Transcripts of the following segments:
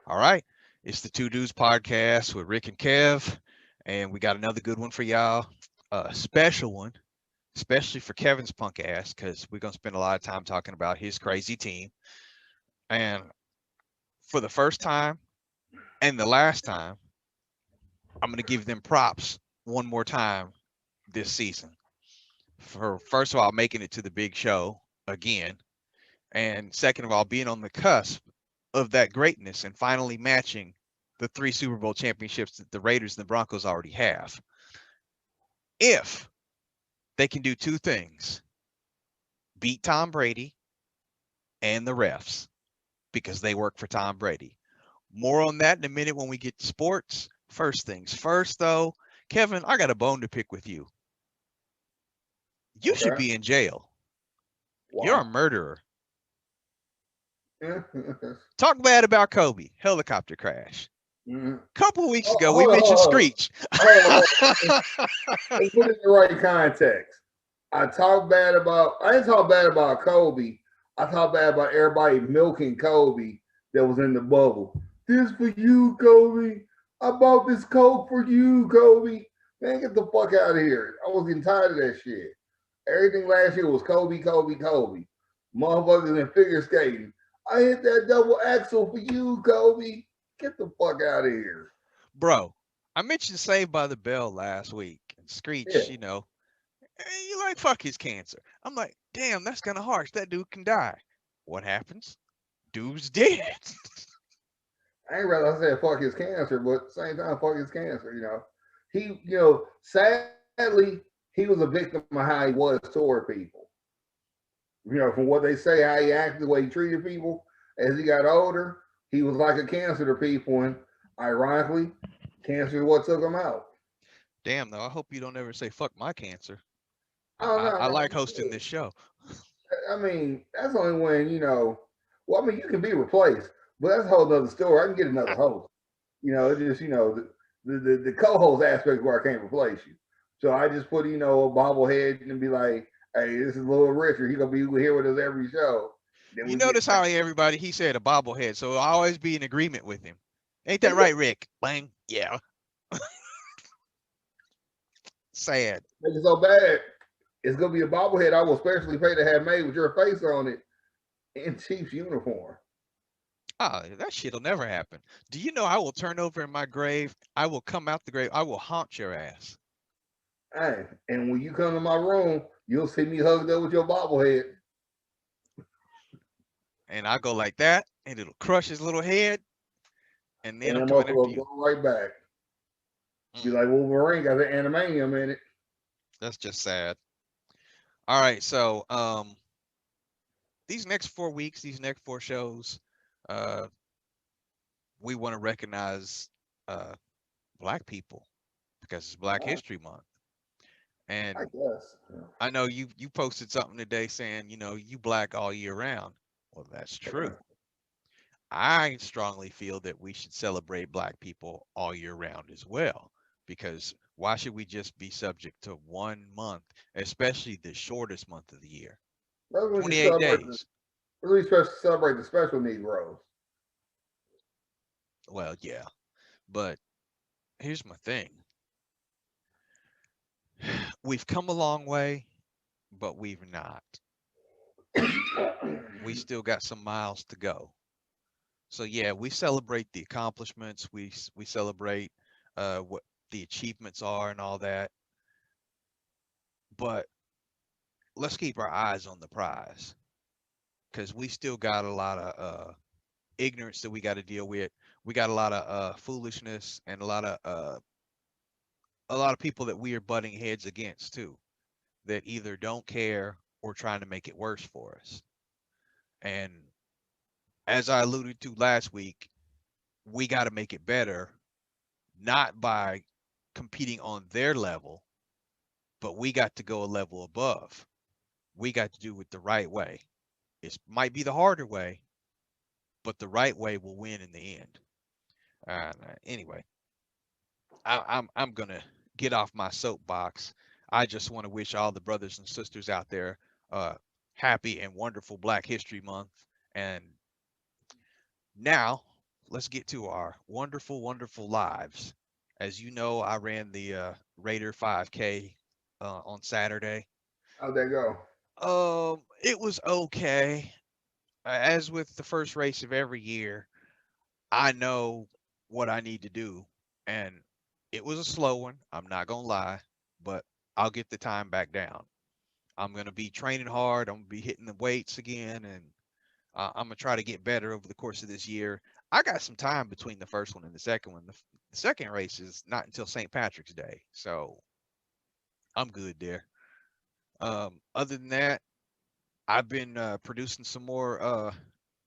All right. It's the Two Dudes podcast with Rick and Kev. And we got another good one for y'all. A special one, especially for Kevin's punk ass, because we're going to spend a lot of time talking about his crazy team. And for the first time and the last time, I'm going to give them props one more time this season. For first of all, making it to the big show again. And second of all, being on the cusp of that greatness and finally matching the three Super Bowl championships that the Raiders and the Broncos already have. If they can do two things, beat Tom Brady and the refs, because they work for Tom Brady. More on that in a minute when we get to sports. First things first, though, Kevin, I got a bone to pick with you. You should Okay. be in jail. You're a Why? murderer. Mhm. Talk bad about Kobe. Helicopter crash. Couple of weeks Oh, ago, we hold on, mentioned hold on, Screech. hold on. Let's put it in the right context. I didn't talk bad about Kobe. I talked bad about everybody milking Kobe that was in the bubble. This for you, Kobe. I bought this Coke for you, Kobe. Man, get the fuck out of here. I was getting tired of that shit. Everything last year was Kobe, Kobe, Kobe. Motherfuckers in figure skating. I hit that double axel for you, Kobe. Get the fuck out of here. Bro, I mentioned Saved by the Bell last week. And Yeah. Screech, you like, fuck his cancer. I'm like, damn, that's kind of harsh. That dude can die. What happens? Dude's dead. I ain't rather I said fuck his cancer, but at the same time, fuck his cancer, He, sadly, he was a victim of how he was toward people. From what they say, how he acted, the way he treated people. As he got older, he was like a cancer to people, and ironically, cancer is what took him out. Damn, though, I hope you don't ever say fuck my cancer. I don't I know. like hosting this show. I mean, that's only when, well, I mean, you can be replaced, but that's a whole other story. I can get another host. It's just, the co-host aspect where I can't replace you. So I just put, a bobblehead and be like, hey, this is Little Richard. He gonna be here with us every show. Then You we get notice how he said a bobblehead, so I'll always be in agreement with him. Ain't that make right, Rick? Bang. Yeah. Sad. it so bad. It's gonna be a bobblehead I will specially pay to have made with your face on it in Chiefs uniform. Oh, that shit'll never happen. Do you know I will turn over in my grave? I will come out the grave. I will haunt your ass. Hey, and when you come to my room, you'll see me hugged up with your bobblehead. And I go like that, and it'll crush his little head, and then And I'm that coming motherfucker after will you. go right back. Be Mm, like Wolverine got the animanium in it. that's just sad. All right, so these next 4 weeks, these next four shows, uh, we want to recognize uh, Black people because it's Black I, History Month, I and guess. I know you posted something today saying you Black all year round. Well, that's Yeah. true. I strongly feel that we should celebrate Black people all year round as well, because why should we just be subject to 1 month, especially the shortest month of the year, That's when you 28 celebrate the days? really supposed to celebrate the special Negroes. Well, yeah, but here's my thing. We've come a long way, but we've not. We still got some miles to go. So yeah, we celebrate the accomplishments. We celebrate what the achievements are and all that. But let's keep our eyes on the prize because we still got a lot of ignorance that we got to deal with. We got a lot of foolishness and a lot of people that we are butting heads against too, that either don't care or trying to make it worse for us. And as I alluded to last week, we got to make it better, not by competing on their level, but we got to go a level above. We got to do it the right way. It might be the harder way, but the right way will win in the end. Anyway, I'm gonna get off my soapbox. I just want to wish all the brothers and sisters out there uh, happy and wonderful Black History Month. And now let's get to our wonderful, wonderful lives. As you know, I ran the Raider 5K on Saturday. How'd that go? It was okay. As with the first race of every year, I know what I need to do, and it was a slow one. I'm not gonna lie, but I'll get the time back down. I'm gonna be training hard. I'm gonna be hitting the weights again, and I'm gonna try to get better over the course of this year. I got some time between the first one and the second one. The second race is not until St. Patrick's Day, so I'm good there. Other than that, I've been producing some more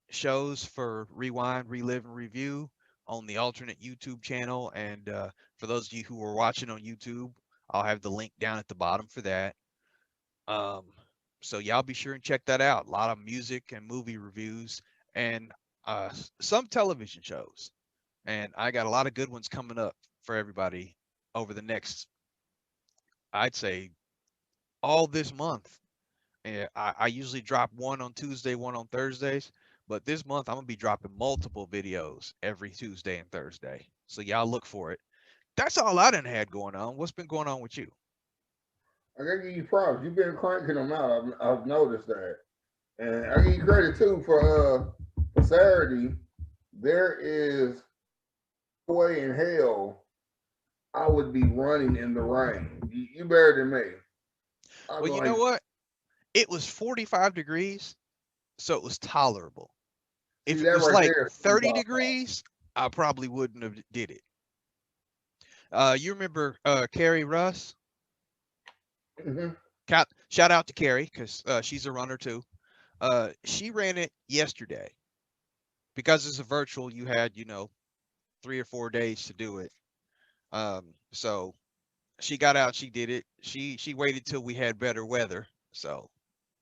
shows for Rewind, Relive, and Review on the alternate YouTube channel. And for those of you who are watching on YouTube, I'll have the link down at the bottom for that. Um, so y'all be sure and check that out. A lot of music and movie reviews and some television shows. And I got a lot of good ones coming up for everybody over the next, I'd say, all this month. And I usually drop one on Tuesday, one on Thursdays, but this month I'm gonna be dropping multiple videos every Tuesday and Thursday. So y'all look for it. That's all I done had going on. What's been going on with you? I gotta give you props. You've been cranking them out. I've noticed that, and I give you credit too for Saturday. There is no way in hell I would be running in the rain. You better than me. I Well, was you know like, what? It was 45 degrees, so it was tolerable. see If it that was right like there. 30 degrees, I probably wouldn't have did it. You remember Carrie Russ? Mm-hmm. Shout out to Carrie because she's a runner too. She ran it yesterday because it's a virtual. You had 3 or 4 days to do it. So she got out, she did it. She waited till we had better weather. So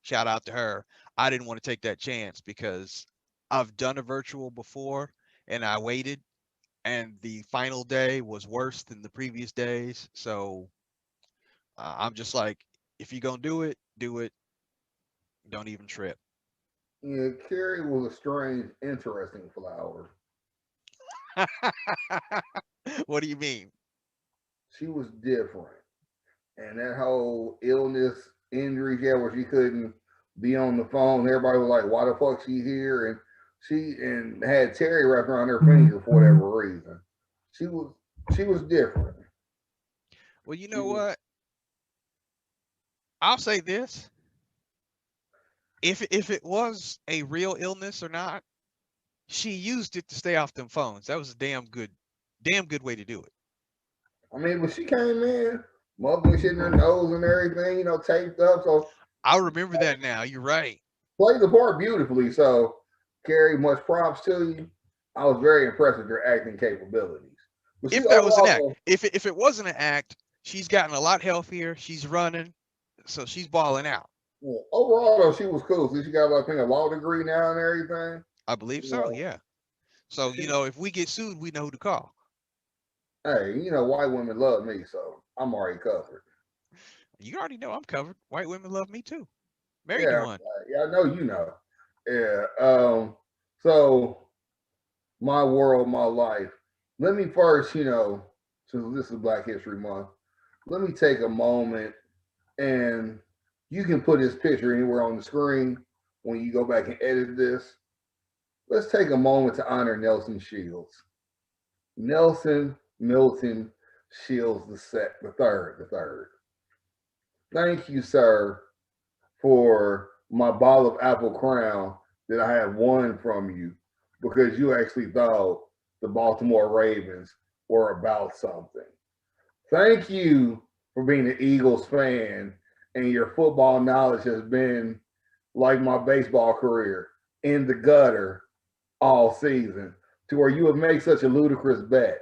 shout out to her. I didn't want to take that chance because I've done a virtual before and I waited and the final day was worse than the previous days. So I'm just like, if you're gonna do it, do it. Don't even trip. Yeah, Carrie was a strange, interesting flower. What do you mean? She was different, and that whole illness, injury, yeah, where she couldn't be on the phone. Everybody was like, "Why the fuck she here?" And she and had Terry wrapped around her finger for whatever reason. She was she was different. Well, you She know was what? I'll say this. If it was a real illness or not, she used it to stay off them phones. That was a damn good way to do it. I mean, when she came in, motherfucker shit in her nose and everything, taped up. So I remember that now. You're right. played the part beautifully. So, Carrie, much props to you. I was very impressed with your acting capabilities. But she If that was an act, overall, if it wasn't an act, she's gotten a lot healthier. She's running, so she's balling out. overall though, she was cool. So she got like I think a law degree now and everything. I believe You so. know, Yeah. So she, if we get sued, we know who to call. hey, white women love me, so I'm already covered. You already know I'm covered. White women love me too. Married to Yeah, one. yeah, I know you know. Yeah. So my world, my life. Let me first, since this is Black History Month, let me take a moment and you can put his picture anywhere on the screen when you go back and edit this. Let's take a moment to honor Nelson Shields. Nelson Milton Shields the third. Thank you, sir, for my ball of apple crown that I have won from you because you actually thought the Baltimore Ravens were about something. Thank you for being an Eagles fan, and your football knowledge has been like my baseball career in the gutter all season to where you have made such a ludicrous bet.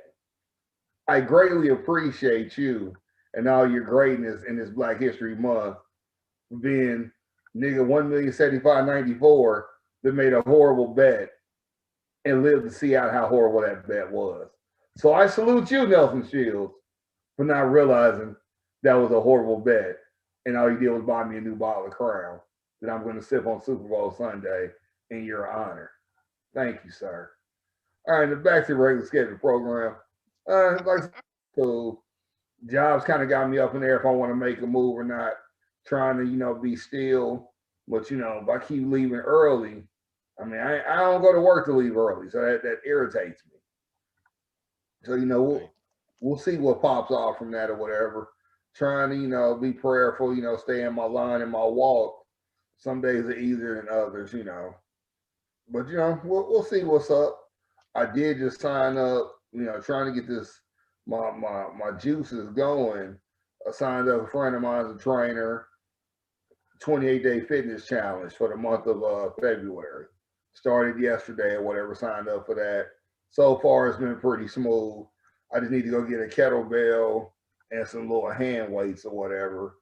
I greatly appreciate you and all your greatness in this Black History Month being nigga 1,075,094 that made a horrible bet and lived to see out how horrible that bet was. So I salute you, Nelson Shields, for not realizing that was a horrible bet. And all you did was buy me a new bottle of Crown that I'm going to sip on Super Bowl Sunday in your honor. Thank you, sir. All right, back to the regular schedule program. Like so, jobs kind of got me up in there if I want to make a move or not. Trying to be still, but if I keep leaving early, I mean I don't go to work to leave early, so that irritates me. So Right. we'll see what pops off from that or whatever. Trying to be prayerful, stay in my line and my walk. Some days are easier than others. But we'll see what's up. I did just sign up, trying to get this my juices going. I signed up a friend of mine as a trainer, 28-day fitness challenge for the month of February. Started yesterday or whatever, signed up for that. So far it's been pretty smooth. I just need to go get a kettlebell and some little hand weights or whatever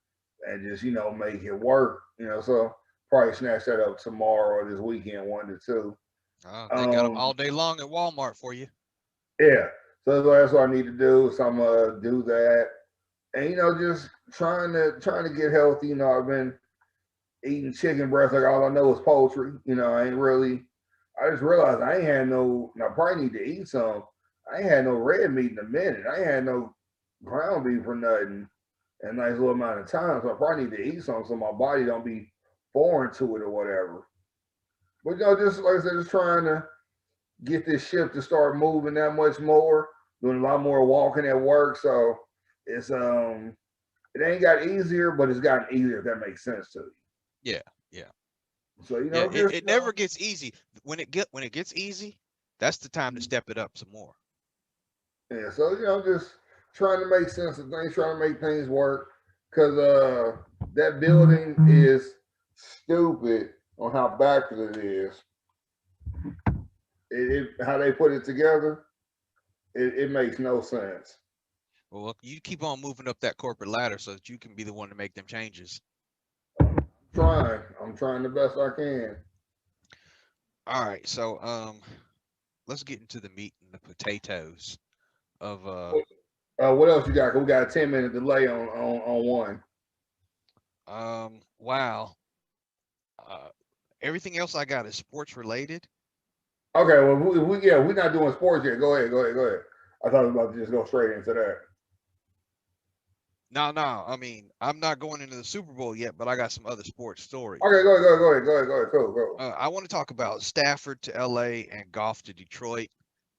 and just, make it work. So probably snatch that up tomorrow or this weekend, 1 to 2. They got them Um, all day long at Walmart for you. yeah. So that's what I need to do. So I'm gonna do that. And just trying to get healthy. I've been eating chicken breast like all I know is poultry. I ain't really I just realized I ain't had no and I probably need to eat some. I ain't had no red meat in a minute. I ain't had no ground beef or nothing in a nice little amount of time. So I probably need to eat some so my body don't be foreign to it or whatever. But just like I said, just trying to get this ship to start moving that much more, doing a lot more walking at work. So it's it ain't got easier, but it's gotten easier if that makes sense to you. Yeah, yeah, So yeah. It, just it never gets easy. When it gets easy, that's the time to step it up some more. yeah. So just trying to make sense of things, trying to make things work. Cause that building is stupid on how backward it is. How they put it together, it makes no sense. Well, you keep on moving up that corporate ladder so that you can be the one to make them changes. I'm trying the best I can. All right, so let's get into the meat and the potatoes of What else you got? 'Cause we got a 10-minute delay on one. wow. Uh, Everything else I got is sports related. Okay, well, we're not doing sports yet. Go ahead. I thought I was about to just go straight into that. No, no. I mean, I'm not going into the Super Bowl yet, but I got some other sports Okay, stories. go ahead. Go. I want to talk about Stafford to LA and Goff to Detroit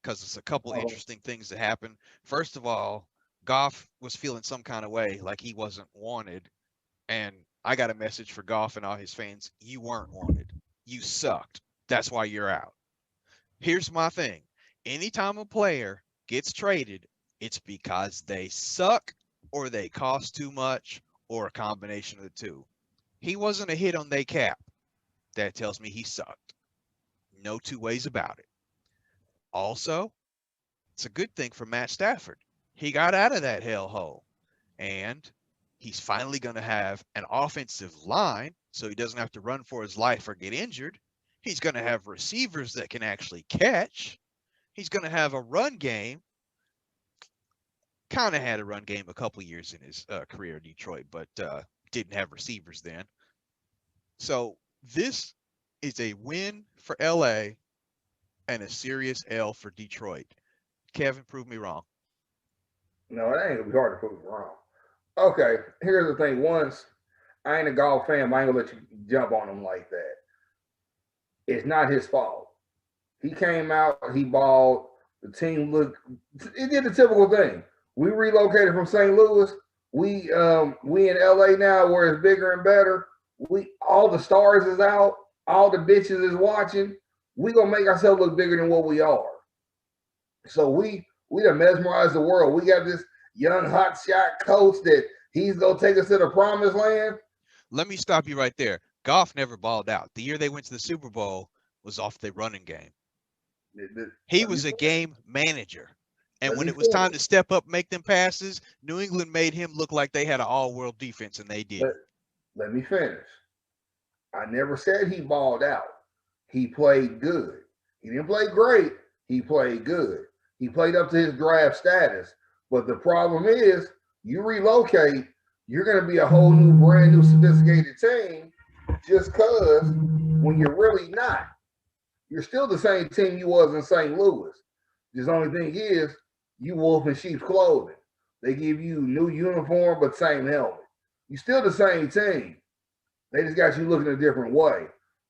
because it's a couple Uh-huh. interesting things that happened. First of all, Goff was feeling some kind of way, like he wasn't wanted. And I got a message for Goff and all his fans. You weren't wanted. You sucked. That's why you're out. Here's my thing. Anytime a player gets traded, it's because they suck or they cost too much or a combination of the two. He wasn't a hit on their cap. That tells me he sucked. No two ways about it. Also, it's a good thing for Matt Stafford. He got out of that hellhole and he's finally going to have an offensive line so he doesn't have to run for his life or get injured. He's going to have receivers that can actually catch. He's going to have a run game. Kind of had a run game a couple years in his career in Detroit, but didn't have receivers then. So this is a win for LA and a serious L for Detroit. Kevin, prove me wrong. No, it ain't gonna be hard to prove wrong. Okay, here's the thing. Once I ain't a golf fan, but I ain't gonna let you jump on him like that. It's not his fault. He came out, he balled. The team looked. It did the typical thing. We relocated from St. Louis. We in LA now, where it's bigger and better. We all the stars is out. All the bitches is watching. We gonna make ourselves look bigger than what we are. So we done mesmerized the world. We got this young hot shot coach that he's gonna take us to the promised land. Let me stop you right there. Goff never balled out. The year they went to the Super Bowl was off the running game. He Let me was a finish. game manager. And Let when me it was time finish. to step up, make them passes, New England made him look like they had an all-world defense, and they Let, didn't. let me finish. I never said he balled out. He played good. He didn't play great. He played good. He played up to his draft status. But the problem is, you relocate, you're going to be a whole new, brand new, sophisticated team just because when you're really not. You're still the same team you was in St. Louis. Just only thing is, you wolf in sheep's clothing. They give you new uniform, but same helmet. You still the same team. They just got you looking a different way.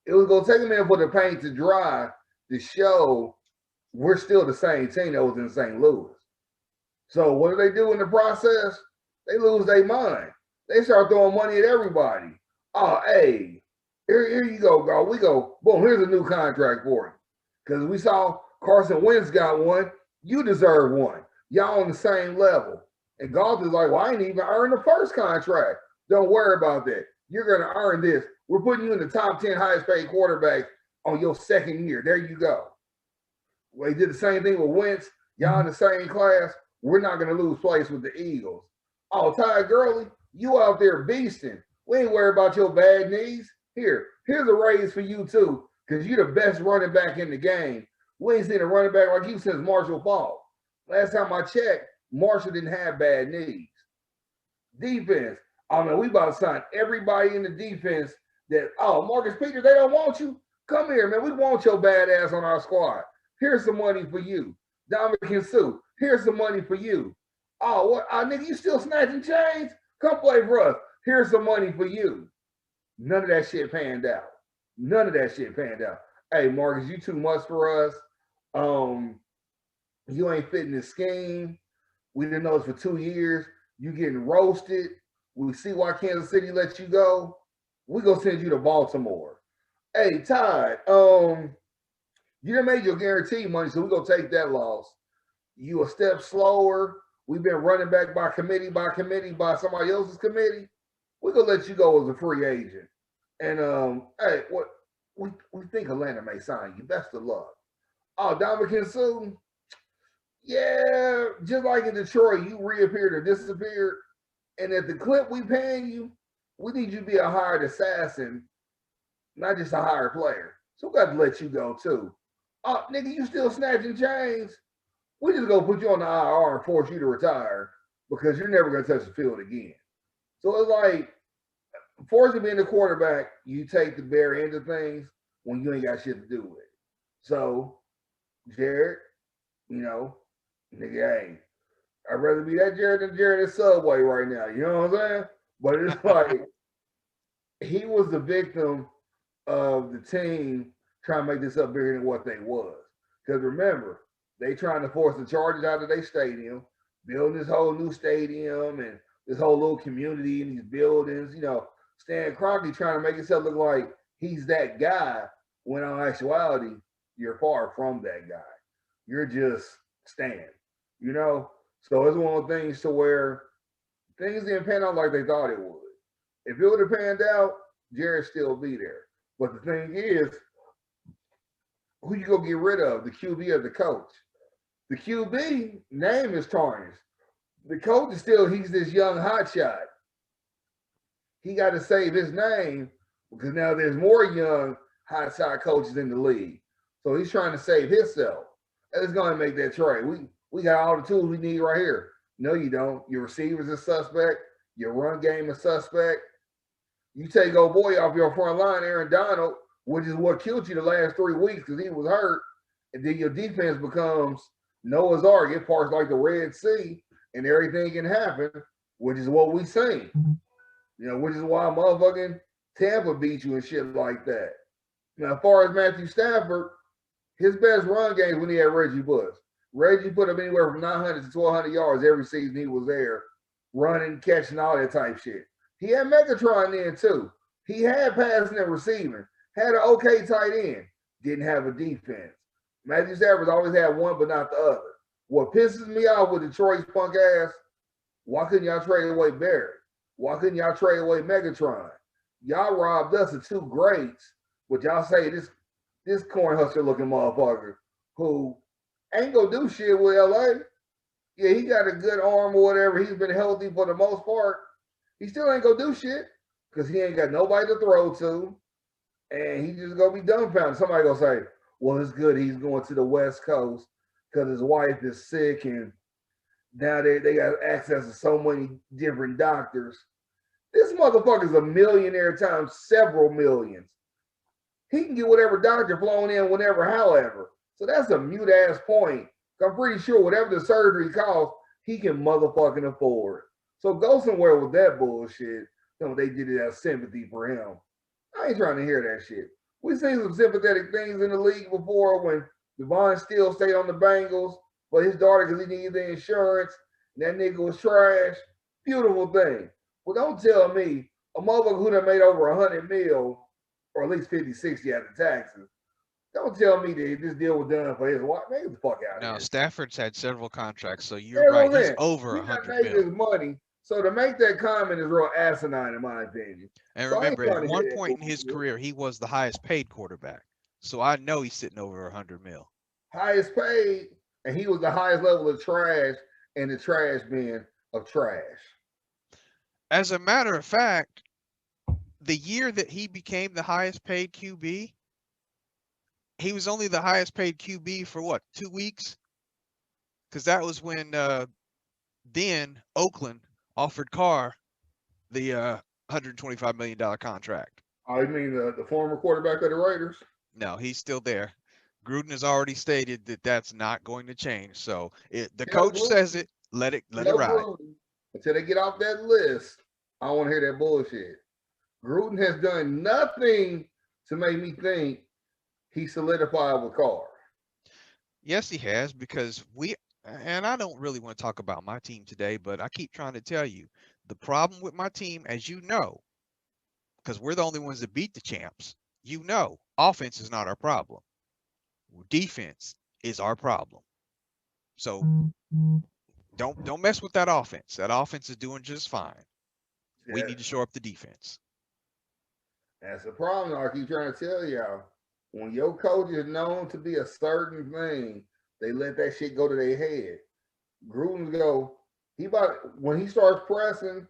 It was gonna take a minute for the paint to dry to show we're still the same team that was in St. Louis. So what do they do in the process? They lose their mind. They start throwing money at everybody. Oh, hey, here you go, girl. We go, boom, here's a new contract for you. Because we saw Carson Wentz got one, you deserve one. Y'all on the same level. And Goff is like, well, I ain't even earned the first contract. Don't worry about that. You're going to earn this. We're putting you in the top 10 highest paid quarterbacks on your second year. There you go. Well, they did the same thing with Wentz. Y'all in the same class. We're not going to lose place with the Eagles. Oh, Ty Gurley, you out there beasting. We ain't worried about your bad knees. Here's a raise for you too, because you're the best running back in the game. We ain't seen a running back like you since Marshall Faulk. Last time I checked, Marshall didn't have bad knees. Defense. I mean, we about to sign everybody in the defense that, oh, Marcus Peters, they don't want you. Come here, man. We want your bad ass on our squad. Here's some money for you. Dominican Sue, here's some money for you. Oh, what? Nigga, you still snatching chains? Come play for us. Here's some money for you. None of that shit panned out. None of that shit panned out. Hey, Marcus, you too much for us. You ain't fitting the scheme. We didn't know this for 2 years. You getting roasted. We see why Kansas City let you go. We gonna send you to Baltimore. Hey, Todd, you done made your guarantee money, so we gonna take that loss. You a step slower. We've been running back by committee by somebody else's committee. We're gonna let you go as a free agent. And hey, what we think Atlanta may sign you. Best of luck. Oh, Dominican Sue. Yeah, just like in Detroit, you reappeared or disappeared. And at the clip we paying you, we need you to be a hired assassin, not just a hired player. So we got to let you go too. Oh, nigga, you still snatching chains? We just gonna put you on the IR and force you to retire because you're never gonna touch the field again. So it's like, forcing being the quarterback, you take the bare end of things when you ain't got shit to do with it. So, Jared, you know, nigga, hey, I'd rather be that Jared than Jared at Subway right now. You know what I'm saying? But it's like, he was the victim of the team trying to make this up bigger than what they was. Because remember, they trying to force the Chargers out of their stadium, building this whole new stadium and this whole little community in these buildings. You know, Stan Kroenke trying to make himself look like he's that guy, when in actuality, you're far from that guy. You're just Stan, you know? So it's one of the things to where things didn't pan out like they thought it would. If it would have panned out, Jared still be there. But the thing is, who you gonna get rid of, the QB or the coach? The QB name is tarnished. The coach is still, he's this young hotshot. He got to save his name because now there's more young hotshot coaches in the league. So he's trying to save himself. And it's going to make that trade. We got all the tools we need right here. No, you don't. Your receivers are suspect. Your run game is suspect. You take old boy off your front line, Aaron Donald, which is what killed you the last 3 weeks because he was hurt. And then your defense becomes Noah's Ark. It parts like the Red Sea and everything can happen, which is what we seen. You know, which is why motherfucking Tampa beat you and shit like that. Now, as far as Matthew Stafford, his best run game when he had Reggie Bush. Reggie put up anywhere from 900 to 1,200 yards every season he was there, running, catching, all that type shit. He had Megatron then too. He had passing and receiving, had an okay tight end, didn't have a defense. Matthew Stafford always had one but not the other. What pisses me off with Detroit's punk ass, why couldn't y'all trade away Barrett? Why couldn't y'all trade away Megatron? Y'all robbed us of two greats, but y'all say this corn husker looking motherfucker who ain't gonna do shit with LA. Yeah, he got a good arm or whatever. He's been healthy for the most part. He still ain't gonna do shit because he ain't got nobody to throw to. And he just gonna be dumbfounded. Somebody gonna say, well, it's good he's going to the West Coast because his wife is sick and now they got access to so many different doctors. This motherfucker's a millionaire times several millions. He can get whatever doctor flown in whenever, however. So that's a mute ass point I'm pretty sure whatever the surgery costs, he can motherfucking afford. So go somewhere with that bullshit. They did it as sympathy for him. I ain't trying to hear that shit. We've seen some sympathetic things in the league before when Devon Steele stayed on the Bengals for his daughter because he needed the insurance. And that nigga was trash. Beautiful thing. Well, don't tell me a motherfucker who done made over 100 mil, or at least 50, 60 after taxes. Don't tell me that this deal was done for his wife. Man, get the fuck out of here. No, Stafford's had several contracts, so you're That's what right. I'm He's saying. over He done 100 made his mil. money. So to make that comment is real asinine in my opinion. And So I ain't remember, at trying to one hear that point in his bullshit. career, he was the highest paid quarterback. So I know he's sitting over 100 mil. Highest paid, and he was the highest level of trash in the trash bin of trash. As a matter of fact, the year that he became the highest paid QB, he was only the highest paid QB for what, 2 weeks? Because that was when then Oakland offered Carr the $125 million contract. Oh, you mean the former quarterback of the Raiders? No, he's still there. Gruden has already stated that that's not going to change. So the Tell coach says Gruden, it, let it tell ride. Gruden until they get off that list. I don't want to hear that bullshit. Gruden has done nothing to make me think he solidified with Carr. Yes, he has, because and I don't really want to talk about my team today, but I keep trying to tell you the problem with my team, as you know, because we're the only ones that beat the champs. You know, offense is not our problem. Defense is our problem. So don't mess with that offense. That offense is doing just fine. We need to shore up the defense. That's the problem. I keep trying to tell y'all. When your coach is known to be a certain thing, they let that shit go to their head. Gruden go, when he starts pressing,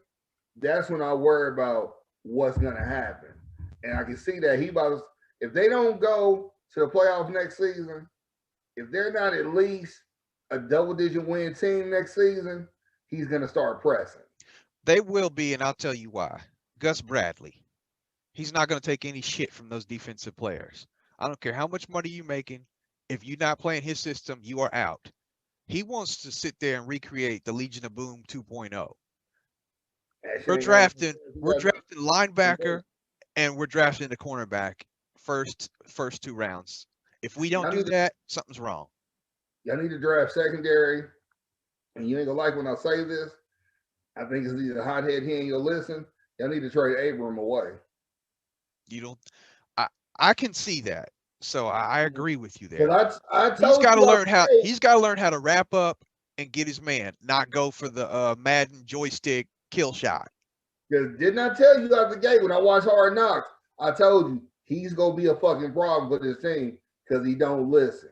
that's when I worry about what's gonna happen. And I can see that if they don't go to the playoffs next season, if they're not at least a double digit win team next season, he's gonna start pressing. They will be, and I'll tell you why. Gus Bradley. He's not going to take any shit from those defensive players. I don't care how much money you're making. If you're not playing his system, you are out. He wants to sit there and recreate the Legion of Boom 2.0. We're drafting linebacker and we're drafting the cornerback first 2 rounds. If we don't do that, something's wrong. Y'all need to draft secondary, and you ain't gonna like when I say this. I think it's either hothead he ain't gonna listen. Y'all need to trade Abram away. You don't. I can see that. So I agree with you there. I He's got to learn how to wrap up and get his man, not go for the Madden joystick kill shot. Because didn't I tell you out the gate when I watched Hard Knocks? I told you he's gonna be a fucking problem for this team because he don't listen.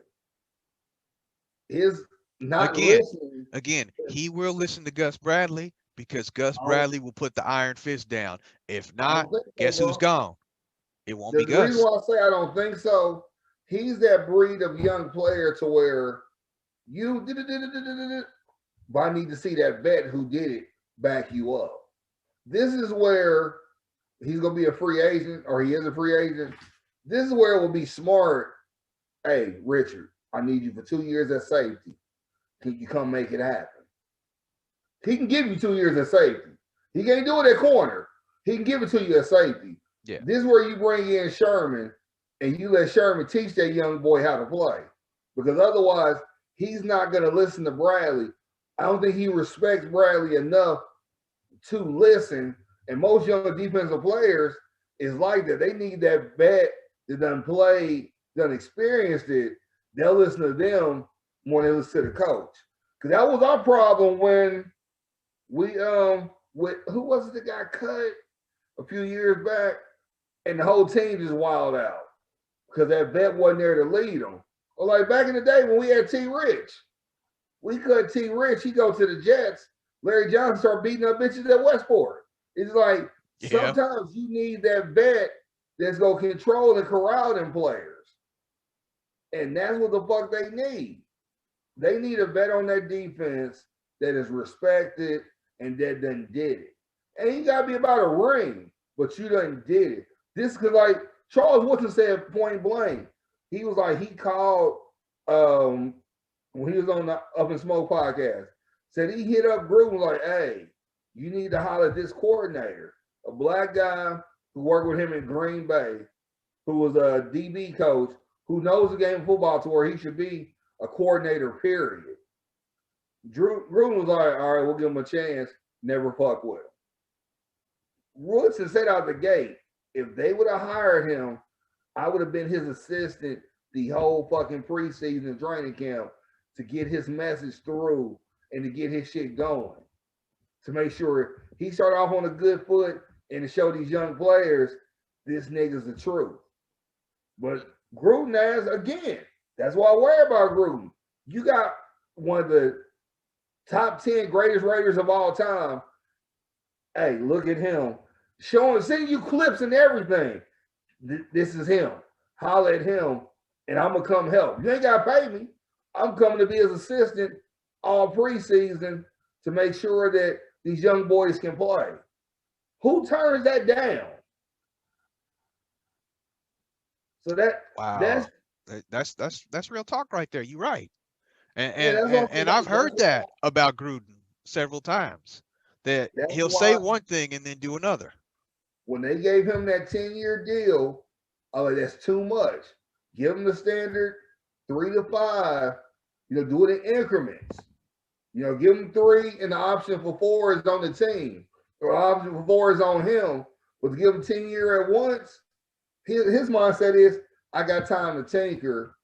His not listening. Again, he will listen to Gus Bradley because Gus Bradley will put the iron fist down. If not, guess who's gone? It won't be Gus. The reason why I say I don't think so, he's that breed of young player to where you but I need to see that vet who did it back you up. This is where he's gonna be a free agent, or he is a free agent. This is where it will be smart. Hey, Richard, I need you for 2 years at safety. Can you come make it happen? He can give you 2 years at safety. He can't do it at corner. He can give it to you at safety. Yeah. This is where you bring in Sherman and you let Sherman teach that young boy how to play. Because otherwise, he's not going to listen to Bradley. I don't think he respects Bradley enough to listen. And most young defensive players is like that. They need that vet that done played, done experienced it. They'll listen to them more than they listen to the coach. Because that was our problem when we with who was it that got cut a few years back, and the whole team just wild out because that vet wasn't there to lead them. Or like back in the day when we had T. Rich, we cut T. Rich. He go to the Jets. Larry Johnson start beating up bitches at Westport. It's like sometimes you need that vet that's gonna control and corral them players, and that's what the fuck they need. They need a vet on that defense that is respected and that done did it. And you gotta be about a ring, but you done did it. This because like Charles Woodson said point blank, he was like he called when he was on the Up in Smoke podcast, said he hit up Gruden like, hey, you need to holler at this coordinator, a black guy who worked with him in Green Bay, who was a DB coach, who knows the game of football to where he should be a coordinator, period. Gruden was like, all right, we'll give him a chance. Never fuck with him. Woodson said out the gate, if they would have hired him, I would have been his assistant the whole fucking preseason training camp to get his message through and to get his shit going. To make sure he started off on a good foot and to show these young players this nigga's the truth. But Gruden has, again, that's why I worry about Gruden. You got one of the top 10 greatest Raiders of all time. Hey, look at him. Sending you clips and everything. This is him. Holler at him, and I'm going to come help. You ain't got to pay me. I'm coming to be his assistant all preseason to make sure that these young boys can play. Who turns that down? So that's real talk right there. You're right. And yeah, I've heard that about Gruden several times, that he'll say one thing and then do another. When they gave him that 10-year deal, I was like, that's too much. Give him the standard 3 to 5. Do it in increments. Give him 3, and the option for 4 is on the team, or the option for 4 is on him. But to give him 10-year at once, his mindset is, I got time to tinker.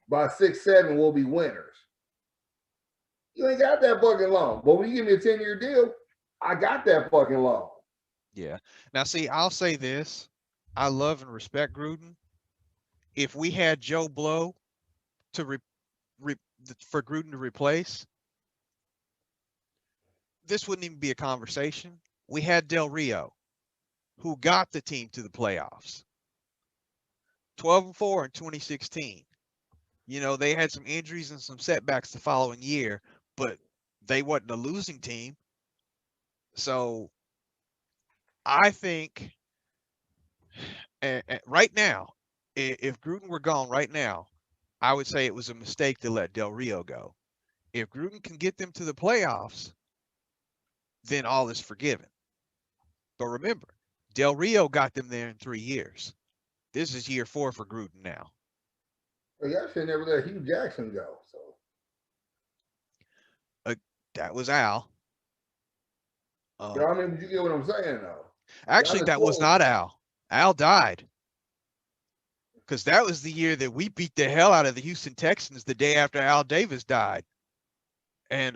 By 6, 7, we'll be winners. You ain't got that fucking long. But when you give me a 10-year deal, I got that fucking long. Yeah. Now, see, I'll say this. I love and respect Gruden. If we had Joe Blow for Gruden to replace, this wouldn't even be a conversation. We had Del Rio, who got the team to the playoffs. 12-4 in 2016. They had some injuries and some setbacks the following year, but they wasn't a losing team. So I think right now, if Gruden were gone right now, I would say it was a mistake to let Del Rio go. If Gruden can get them to the playoffs, then all is forgiven. But remember, Del Rio got them there in 3 years. This is year 4 for Gruden now. Well, y'all should never let Hugh Jackson go. So that was Al. Did you get what I'm saying, though? Actually, that was not Al. Al died. Because that was the year that we beat the hell out of the Houston Texans the day after Al Davis died. And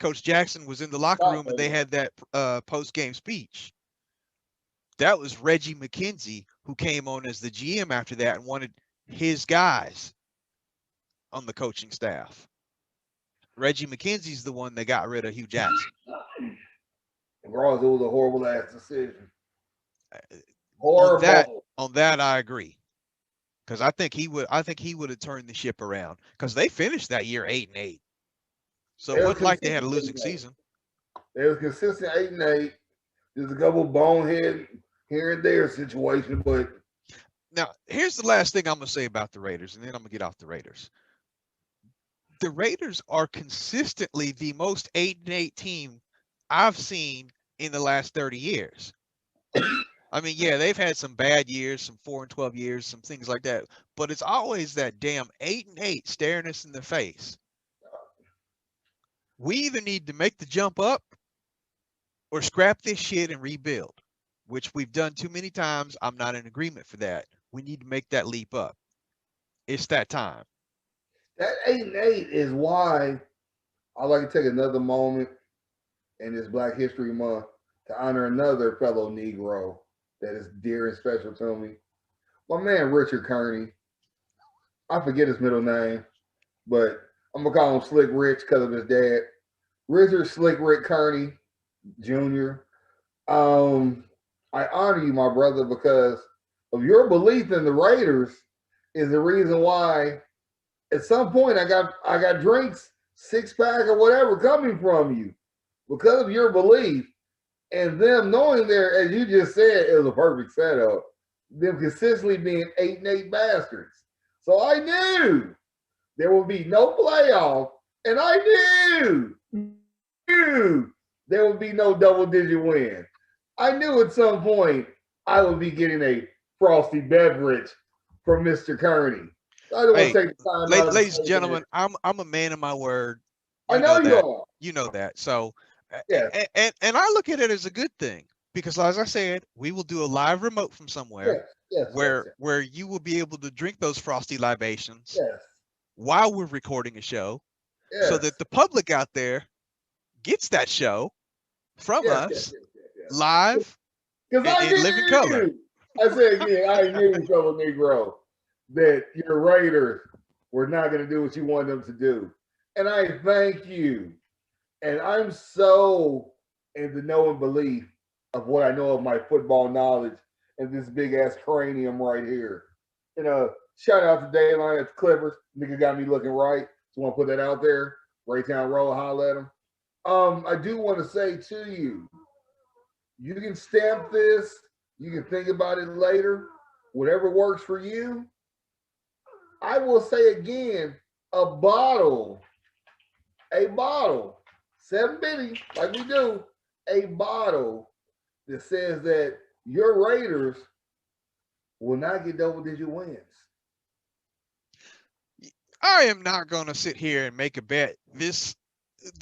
Coach Jackson was in the locker room and they had that post-game speech. That was Reggie McKenzie, who came on as the GM after that and wanted his guys on the coaching staff. Reggie McKenzie's the one that got rid of Hugh Jackson. Ross, it was a horrible ass decision. Horrible. On that, I agree. Because I think he would have turned the ship around. Because they finished that year 8-8. So it wasn't like they had a losing season. They was consistent 8-8. There's a couple bonehead here and there situation, but now here's the last thing I'm gonna say about the Raiders, and then I'm gonna get off the Raiders. The Raiders are consistently the most 8-8 team I've seen in the last 30 years. I mean, yeah, they've had some bad years, some 4-12 years, some things like that, but it's always that damn 8-8 staring us in the face. We either need to make the jump up or scrap this shit and rebuild, which we've done too many times. I'm not in agreement for that. We need to make that leap up. It's that time. That 8-8 is why I like to take another moment in this Black History Month to honor another fellow Negro that is dear and special to me. My man, Richard Kearney. I forget his middle name, but I'm going to call him Slick Rich because of his dad. Richard Slick Rick Kearney Jr. I honor you, my brother, because of your belief in the Raiders is the reason why at some point I got drinks, 6-pack or whatever coming from you because of your belief and them knowing there, as you just said, it was a perfect setup, them consistently being 8-8 bastards. So I knew there will be no playoff, and I knew there would be no double-digit win. I knew at some point I would be getting a frosty beverage from Mr. Kearney. I don't want Hey, to take the time out to ladies say and that. gentlemen, I'm a man of my word. I You know know you that. are. You know that. So, Yes, and I look at it as a good thing because, as I said, we will do a live remote from somewhere yes, where you will be able to drink those frosty libations yes, while we're recording a show, so yes, that the public out there gets that show from yes, us yes. live Because I in living color. knew. I said again, I knew, fellow Negro, that your Raiders were not going to do what you wanted them to do. And I thank you. And I'm so in the knowing belief of what I know of my football knowledge and this big ass cranium right here. Shout out to Dayline at the Clippers. Nigga got me looking right. Just want to put that out there. Raytown Roll, holla at him. I do want to say to you, you can stamp this. You can think about it later. Whatever works for you. I will say again, a bottle, 750, like we do, a bottle that says that your Raiders will not get double-digit wins. I am not going to sit here and make a bet. This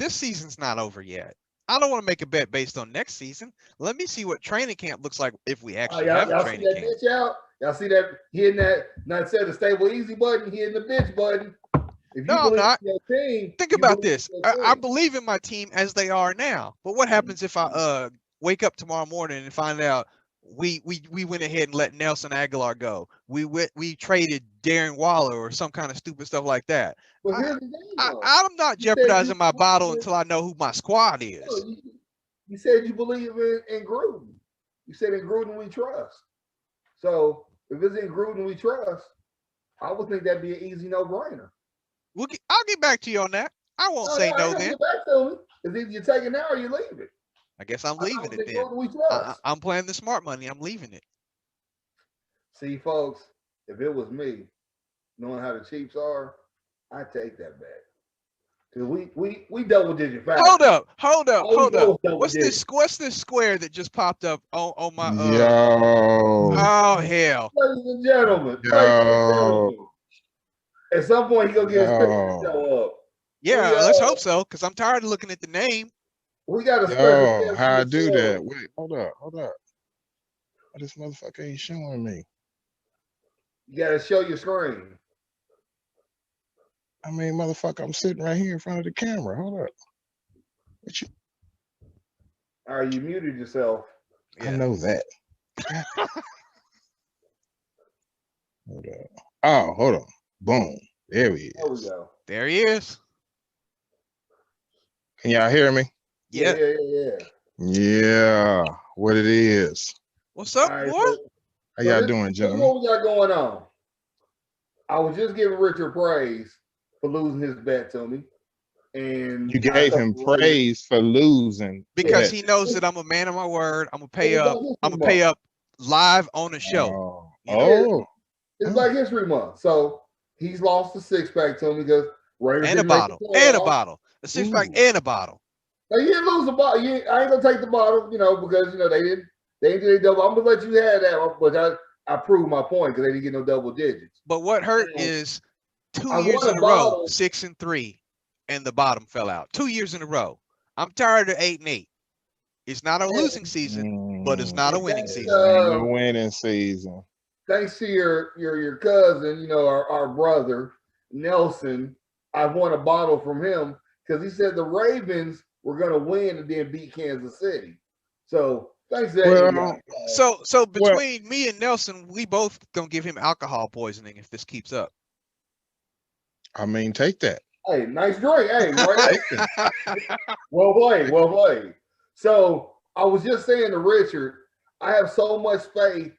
season's not over yet. I don't want to make a bet based on next season. Let me see what training camp looks like if we actually have a Y'all see training that camp. bitch out? Y'all see that hitting that, not said the stable easy button, hitting the bitch button. If you No, I'm believe not. in your team, Think you about believe this. in your I team. believe in my team as they are now. But what happens if I wake up tomorrow morning and find out we went ahead and let Nelson Aguilar go? We traded Darren Waller or some kind of stupid stuff like that. But here's the thing, though. I'm not You said jeopardizing my bottle until I know who my squad no, is. you said you believe in Gruden. You said in Gruden we trust. So if it's in Gruden we trust, I would think that'd be an easy no-brainer. I'll get back to you on that. I won't say I no ain't gonna then. get back to me. Because either you take it now or you leave it. I guess I'm I leaving would it think then. Gruden we trust. I'm playing the smart money. I'm leaving it. See, folks, if it was me, knowing how the Chiefs are, I'd take that bet. Because we double-digit factor. Hold up. What's Digits. this square that just popped up on my Yo. Oh hell. Ladies and gentlemen, Yo. at some point he gonna get his picture to Yo. show up. Yeah, let's hope so, because I'm tired of looking at the name. We got a special Yo. guest How in I the do show. that? Wait, hold up. Why this motherfucker ain't showing me? You gotta show your screen. I mean, motherfucker, I'm sitting right here in front of the camera. Hold up. What you? All right, you muted yourself. I know that. Hold up. Oh, hold on. Boom. There he There we is. go. There he is. Can y'all hear me? Yeah. Yeah. What it is. What's up, All right, boy? How y'all doing, this is gentlemen? what we got going on. I was just giving Richard praise for losing his bet to me. And You gave him praise for losing. Because he knows that I'm a man of my word. I'm gonna pay up. I'm gonna pay up live on the show. It's Black History Month. So he's lost a six-pack to me because Raiders and a didn't make bottle. the playoffs. A six-pack and a bottle. Now, you didn't lose the bottle. I ain't gonna take the bottle, because they didn't do their double. I'm gonna let you have that, but I proved my point because they didn't get no double digits. But what hurt is 2 I years won in a a row, bottle. 6-3, and the bottom fell out. 2 years in a row. I'm tired of 8-8. It's not a losing season, but it's not a winning season. Ain't a winning season. Thanks to your cousin, our brother Nelson, I won a bottle from him because he said the Ravens were going to win and then beat Kansas City. So thanks to that. So between me and Nelson, we both gonna give him alcohol poisoning if this keeps up. I mean, take that. Hey, nice drink. Hey, right? Well played. So I was just saying to Richard, I have so much faith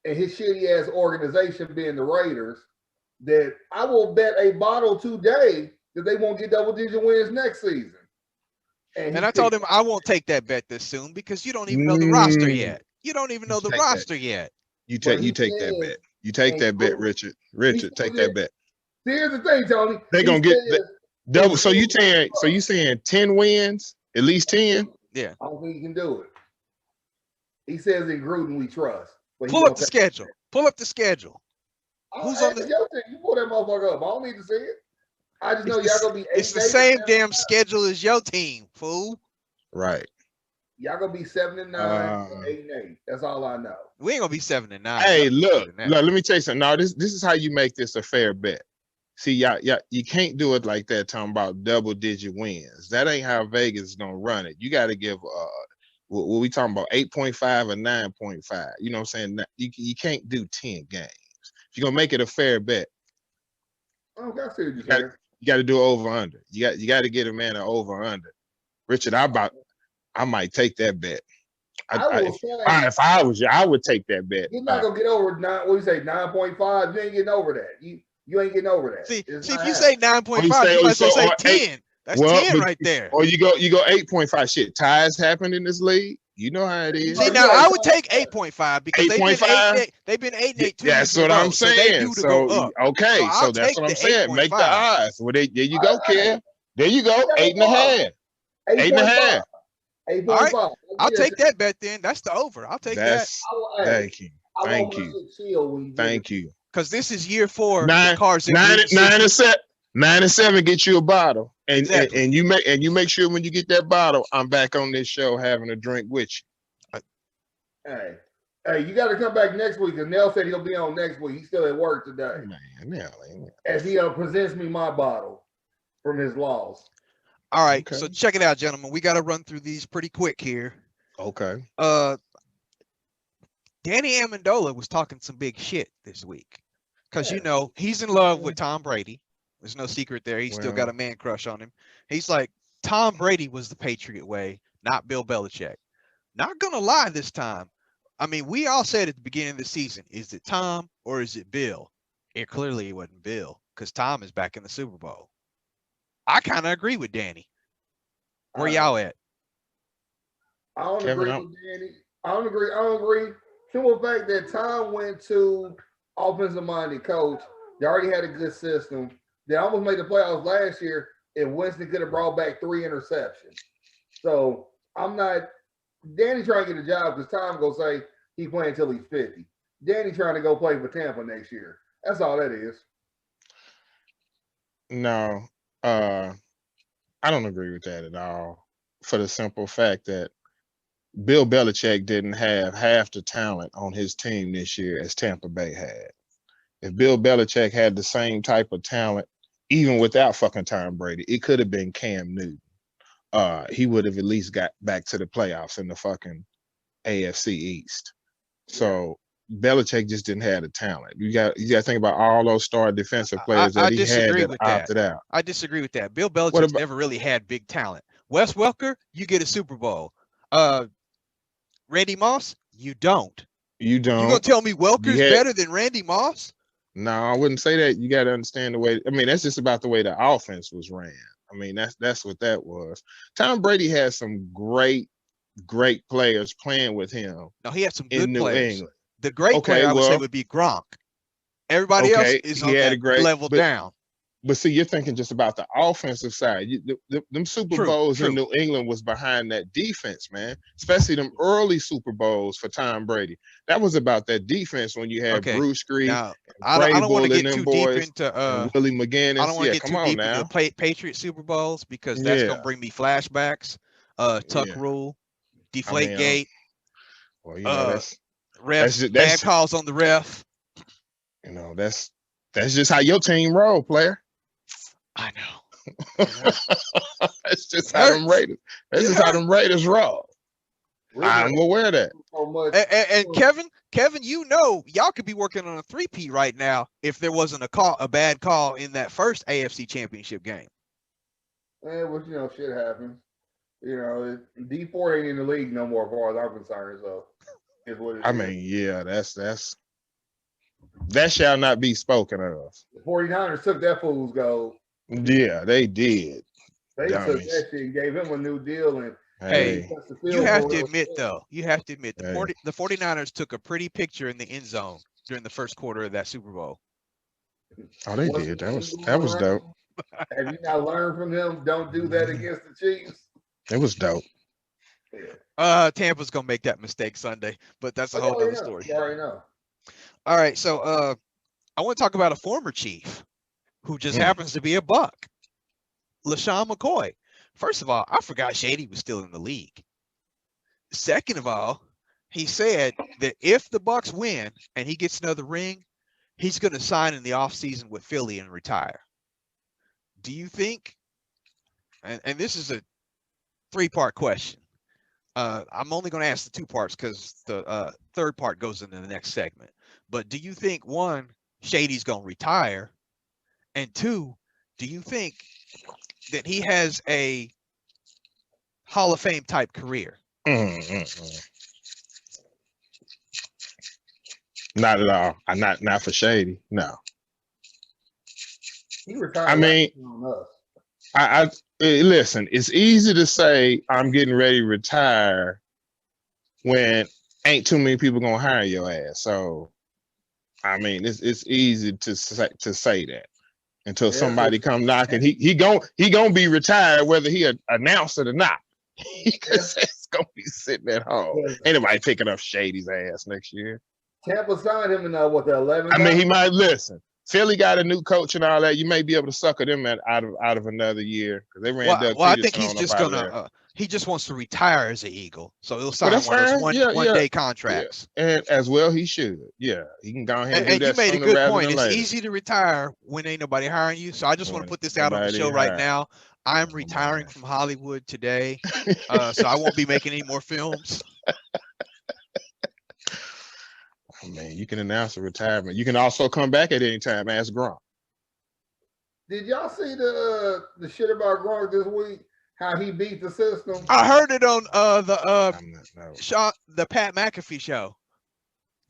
in his shitty ass organization being the Raiders that I will bet a bottle today that they won't get double digit wins next season. And I told him I won't take that bet this soon because you don't even know the roster yet. You don't even know the roster yet. You take that bet. You take that bet, Richard. Richard, take that bet. See, here's the thing, Tony. They're He gonna get says double. if So you Gruden- saying 10 wins, at least 10? Yeah. I don't think he can do it. He says in Gruden we trust. But he Pull up won't the take schedule. Pull up the schedule. Who's on the? your team? You pull that motherfucker up. I don't need to see it. I just know y'all gonna be 8 It's the same damn schedule as your team, fool. Right. Y'all gonna be 7 and 9, 8 and 8. That's all I know. We ain't gonna be 7 and 9. Hey, Nothing look, better than that. let me tell you something. Now, this is how you make this a fair bet. See, y'all, you can't do it like that. Talking about double-digit wins. That ain't how Vegas is gonna run it. You got to give what we talking about 8.5 or 9.5. You know what I'm saying? You can't do 10 games. If you're gonna make it a fair bet, I don't got to see what you're saying. you got to do over under. You got to get a man an over under. Richard, I might take that bet. If I was you, I would take that bet. You're not gonna get over 9. What do you say? 9.5. You ain't getting over that. You ain't getting over that. See, if you say 9.5, you might as well say 10. That's 10 right there. Or you go 8.5. Shit, ties happen in this league. You know how it is. See, now I would take 8.5 because they've been 8 and 8 2 That's years what I'm So they saying. do to go up. Okay, so that's what I'm saying. Make the odds. Well, there you go, Kev. There you go. 8.5. 8.5. 8.5. All right. I'll take that bet then. That's the over. I'll take that. Thank you. Thank you. Because this is year 4. 9 and 7 get you a bottle. And you make sure when you get that bottle, I'm back on this show having a drink with you. Hey, you got to come back next week. And Nell said he'll be on next week. He's still at work today. Man. As he presents me my bottle from his loss. All right, so check it out, gentlemen. We got to run through these pretty quick here. Okay. Danny Amendola was talking some big shit this week because, you know, he's in love with Tom Brady. There's no secret there. He's still got a man crush on him. He's like, Tom Brady was the Patriot way, not Bill Belichick. Not going to lie this time. I mean, we all said at the beginning of the season, is it Tom or is it Bill? Clearly it wasn't Bill because Tom is back in the Super Bowl. I kind of agree with Danny. Where y'all at? I don't agree with Danny. I don't agree. Simple fact that Tom went to offensive-minded coach. They already had a good system. They almost made the playoffs last year if Winston could have brought back 3 interceptions. So I'm not – Danny trying to get a job because Tom going to say he playing until he's 50. Danny trying to go play for Tampa next year. That's all that is. No, I don't agree with that at all for the simple fact that Bill Belichick didn't have half the talent on his team this year as Tampa Bay had. If Bill Belichick had the same type of talent, even without fucking Tom Brady, it could have been Cam Newton. He would have at least got back to the playoffs in the fucking AFC East. So Belichick just didn't have the talent. You got to think about all those star defensive players that he had that opted out. I disagree with that. Bill Belichick's never really had big talent. Wes Welker, you get a Super Bowl. Randy Moss, you don't. You don't. You gonna tell me Welker's better than Randy Moss? No, I wouldn't say that. You got to understand the way. I mean, that's just about the way the offense was ran. I mean, that's what that was. Tom Brady had some great players playing with him. No, he had some good players. England. The great player I would say would be Gronk. Everybody else is on that level down. But see, you're thinking just about the offensive side. Them Super Bowls in New England was behind that defense, man. Especially them early Super Bowls for Tom Brady. That was about that defense when you had Bruce Green. Now, I don't want to get too deep into Willie McGinnis. I don't want to get too deep into Patriot Super Bowls because that's gonna bring me flashbacks. Tuck rule, deflate gate. Well, you know, refs, bad calls on the ref. You know, that's just how your team roll, player. I know. That's just how them Raiders. That's just how them Raiders roll. I'm aware of that. And Kevin, you know, y'all could be working on a 3P right now if there wasn't a bad call in that first AFC Championship game. Well, you know, shit happens. You know, D4 ain't in the league no more, as far as I'm concerned. So, is what it is. I mean, yeah, that shall not be spoken of. The 49ers took that fool's goal. Yeah, they did. They took that shit and gave him a new deal. And hey, you have to admit, though, the 49ers took a pretty picture in the end zone during the first quarter of that Super Bowl. Oh, they Once did. he ain't That going was dope. around, have you not learned from him? Don't do that against the Chiefs. It was dope. Yeah. Tampa's gonna make that mistake Sunday, but that's a Oh, you whole already nother know. story. You already know. All right, so I want to talk about a former Chief who just Mm. happens to be a Buck, LaShawn McCoy. First of all, I forgot Shady was still in the league. Second of all, he said that if the Bucks win and he gets another ring, he's going to sign in the offseason with Philly and retire. Do you think, and this is a 3-part question. I'm only going to ask the 2 parts because the third part goes into the next segment. But do you think, 1, Shady's going to retire? And 2, do you think that he has a Hall of Fame type career? Not at all. Not for Shady. No. He retired. I mean, on us. I listen. It's easy to say I'm getting ready to retire when ain't too many people gonna hire your ass. So, I mean, it's easy to say that until somebody come knocking. He gonna be retired whether he announced it or not. It's gonna be sitting at home. Ain't nobody picking up Shady's ass next year. Tampa signed him in the 11th. I mean, he might listen. Philly got a new coach and all that. You may be able to sucker them out of another year because they ran Doug Well, I Peterson think he's on just up out of gonna. there. He just wants to retire as an Eagle, so he'll Well, sign that's one of those fine. one day contracts. And as well, he should. Yeah, he can go ahead and do And you that made a sooner good rather point. than It's later. easy to retire when ain't nobody hiring you. So I just want to When put this out on the nobody show right hired. now. I'm Oh, retiring man. from Hollywood today, so I won't be making any more films. I mean, you can announce a retirement. You can also come back at any time. Ask Gronk. Did y'all see the shit about Gronk this week? How he beat the system? I heard it on the Pat McAfee show.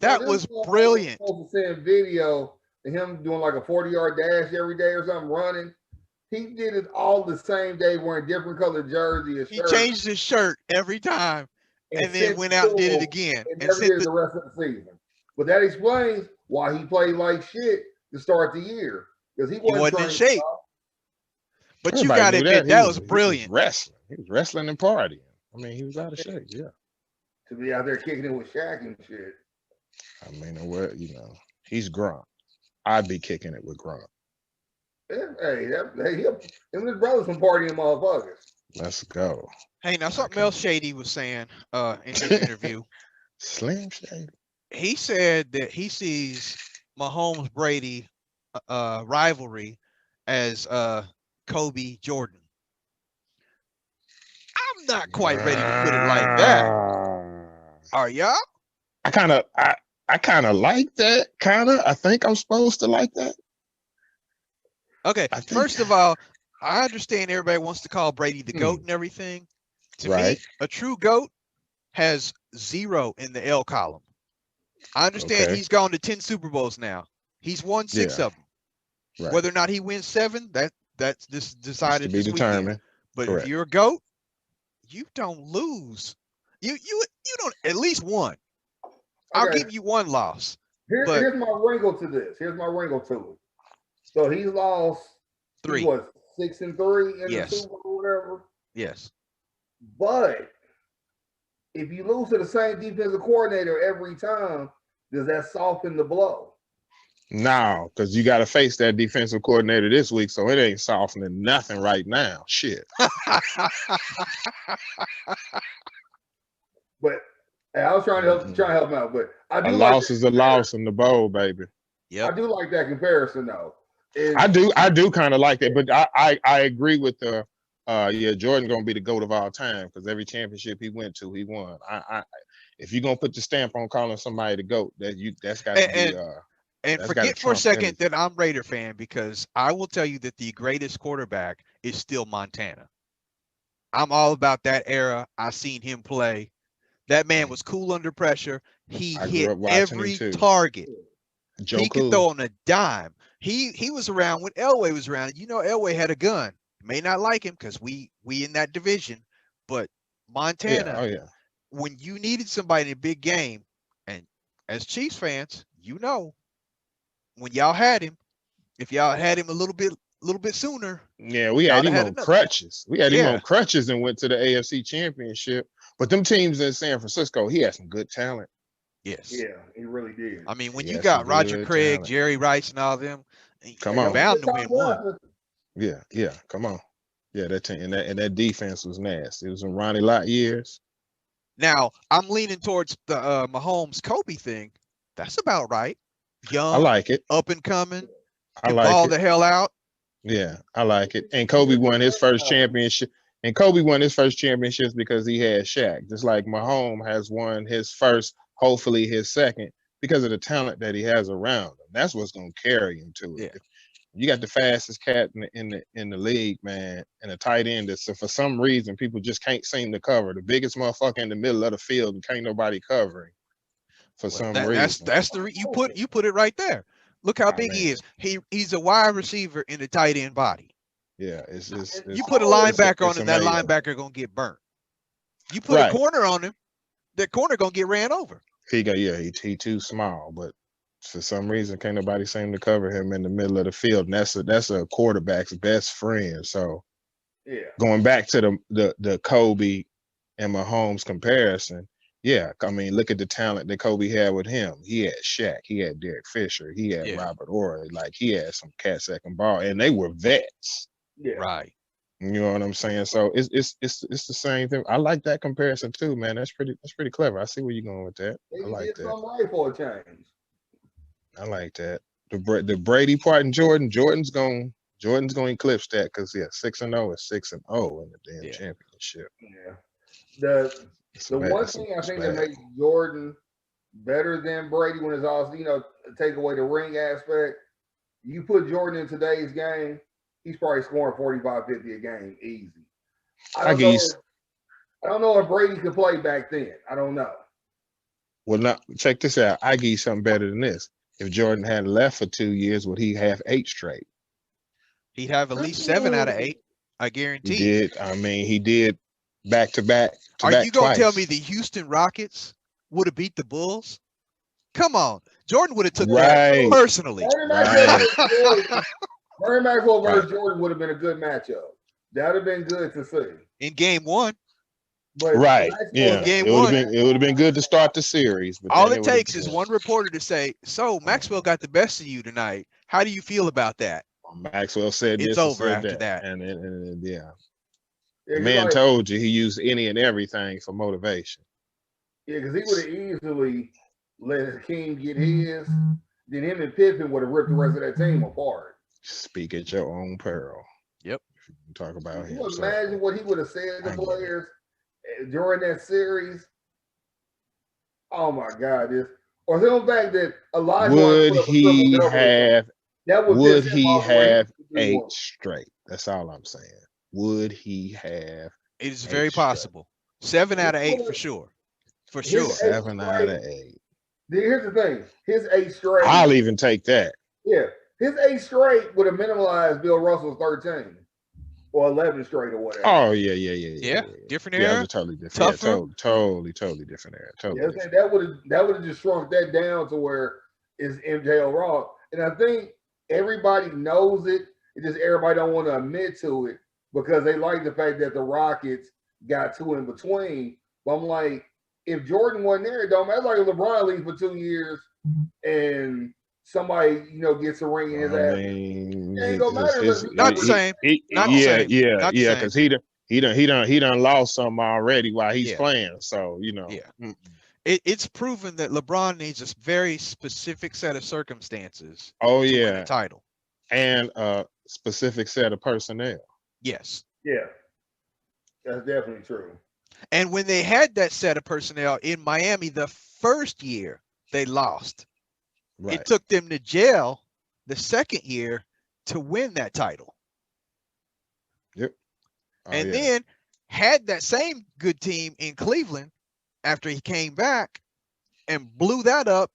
That was brilliant. I was supposed to send video of him doing like a 40-yard dash every day or something running. He did it all the same day wearing different colored jersey and He shirt. changed his shirt every time and then went out and did it again. And never did the rest of the season. But that explains why he played like shit to start the year. Because he wasn't in shape. But Everybody you got to admit, that was brilliant. He was wrestling and partying. I mean, he was out of shape, yeah. To be out there kicking it with Shaq and shit. I mean, what, he's Gronk. I'd be kicking it with Gronk. Hey, him and his brothers some partying motherfuckers. Let's go. Hey, now something else Shady was saying in his interview. Slim Shady. He said that he sees Mahomes-Brady rivalry as Kobe Jordan. I'm not quite ready to put it like that. Are y'all? I kind of like that. I think I'm supposed to like that. Okay. First of all, I understand everybody wants to call Brady the GOAT and everything. To me, a true GOAT has 0 in the L column. I understand he's gone to 10 Super Bowls now. He's won 6 of them. Right. Whether or not he wins 7, that's just decided to be determined. Weekend. But if you're a GOAT, you don't lose. You don't at least 1. Okay. I'll give you 1 loss. Here's my wrinkle to this. Here's my wrinkle to it. So he lost 3. He was 6-3 in the Super Bowl or whatever. Yes. But if you lose to the same defensive coordinator every time, does that soften the blow? No, because you got to face that defensive coordinator this week, so it ain't softening nothing right now. Shit. But I was trying to help him out. But I do a loss is a loss in the bowl, baby. Yeah, I do like that comparison though. I do kind of like that, but I agree with the Jordan gonna be the GOAT of all time because every championship he went to, he won. If you're gonna put the stamp on calling somebody the GOAT, that's got to be and forget for a second that I'm Raider fan, because I will tell you that the greatest quarterback is still Montana. I'm all about that era. I've seen him play. That man was cool under pressure. He hit every target. He could throw on a dime. He was around when Elway was around. Elway had a gun. May not like him because we in that division, but Montana, when you needed somebody in a big game, and as Chiefs fans, when y'all had him, If y'all had him a little bit sooner, Yeah, we y'all had would him have had on another. crutches. We had him Yeah. on crutches and went to the AFC Championship. But them teams in San Francisco, he had some good talent. Yes. Yeah, he really did. I mean, when He you had some got Roger good Craig, talent. Jerry Rice, and all them, Come you're on. bound to win one. Yeah, come on. Yeah, that team and that defense was nasty. It was in Ronnie Lott years. Now, I'm leaning towards the Mahomes Kobe thing. That's about right. I Young, like it. up and coming, I can like ball it. the hell out. Yeah, I like it. And Kobe won his first championship. And Kobe won his first championships because he had Shaq. Just like Mahomes has won his first, hopefully his second, because of the talent that he has around him. That's what's gonna carry him to it. Yeah. You got the fastest cat in the league, man, and a tight end that, so for some reason people just can't seem to cover. The biggest motherfucker in the middle of the field and can't nobody cover him for Well, some that's reason. you put it right there. Look how Oh, big he man. is. He's a wide receiver in the tight end body. Yeah, it's You put a always- linebacker on it's him, that amazing. linebacker gonna get burnt. You put a Right. corner on him, that corner gonna get ran over. He too small, but for some reason can't nobody seem to cover him in the middle of the field. And that's a quarterback's best friend. So Yeah. going back to the Kobe and Mahomes comparison, yeah, I mean, look at the talent that Kobe had with him. He had Shaq, he had Derek Fisher, he had Yeah. Robert Horry. Like he had some cats that can ball, and they were vets. Yeah. Right. You know what I'm saying? So it's the same thing. I like that comparison too, man. That's pretty clever. I see where you're going with that. They I like did that. something right for a change. I like that. The Brady part and Jordan's going to eclipse that because 6-0 is 6-0 in the damn championship. Yeah. The one thing I think that makes Jordan better than Brady when it's all, take away the ring aspect. You put Jordan in today's game, he's probably scoring 45, 50 a game easy. I don't know if Brady could play back then. I don't know. Well, now check this out. I give you something better than this. If Jordan had left for 2 years, would he have 8 straight? He'd have at least 7 out of 8. I guarantee. He did. I mean, he did back to back. Are you gonna tell me the Houston Rockets would have beat the Bulls? Come on, Jordan would have took that personally. Bernie Maxwell versus Jordan would have been a good matchup. That would have been good to see in Game 1. But it would have been good to start the series. But all it takes is one reporter to say, "So Maxwell got the best of you tonight. How do you feel about that?" Maxwell said it's this over after that. And the man told you he used any and everything for motivation. Yeah, because he would have easily let Hakeem get his. Then him and Pippen would have ripped the rest of that team apart. Speak at your own peril. Yep. If you can talk about him. Imagine what he would have said to players during that series. Oh my God! Or the fact that Elijah would he have 8 straight? That's all I'm saying. Would he have? It is very possible. 7 out of 8 for sure. For sure. 7 out of 8. Here's the thing. His 8 straight. I'll even take that. Yeah. His 8 straight would have minimalized Bill Russell's 13 or 11 straight or whatever. Oh yeah. Different era. Yeah, it was a totally different. Tougher. Totally different era. Totally. That would have just shrunk that down to where it's MJ Raw. And I think everybody knows it. It's just everybody don't want to admit to it because they like the fact that the Rockets got 2 in between. But I'm like, if Jordan wasn't there, it don't matter. Like if LeBron leaves for 2 years and somebody, gets a ring in his ass. It ain't gonna matter. Not the same. Yeah, because he done lost some already while he's playing. So it's proven that LeBron needs a very specific set of circumstances. To win a title and a specific set of personnel. Yes. Yeah, that's definitely true. And when they had that set of personnel in Miami, the first year they lost. Right. It took them to jail the second year to win that title. Yep. Then had that same good team in Cleveland after he came back and blew that up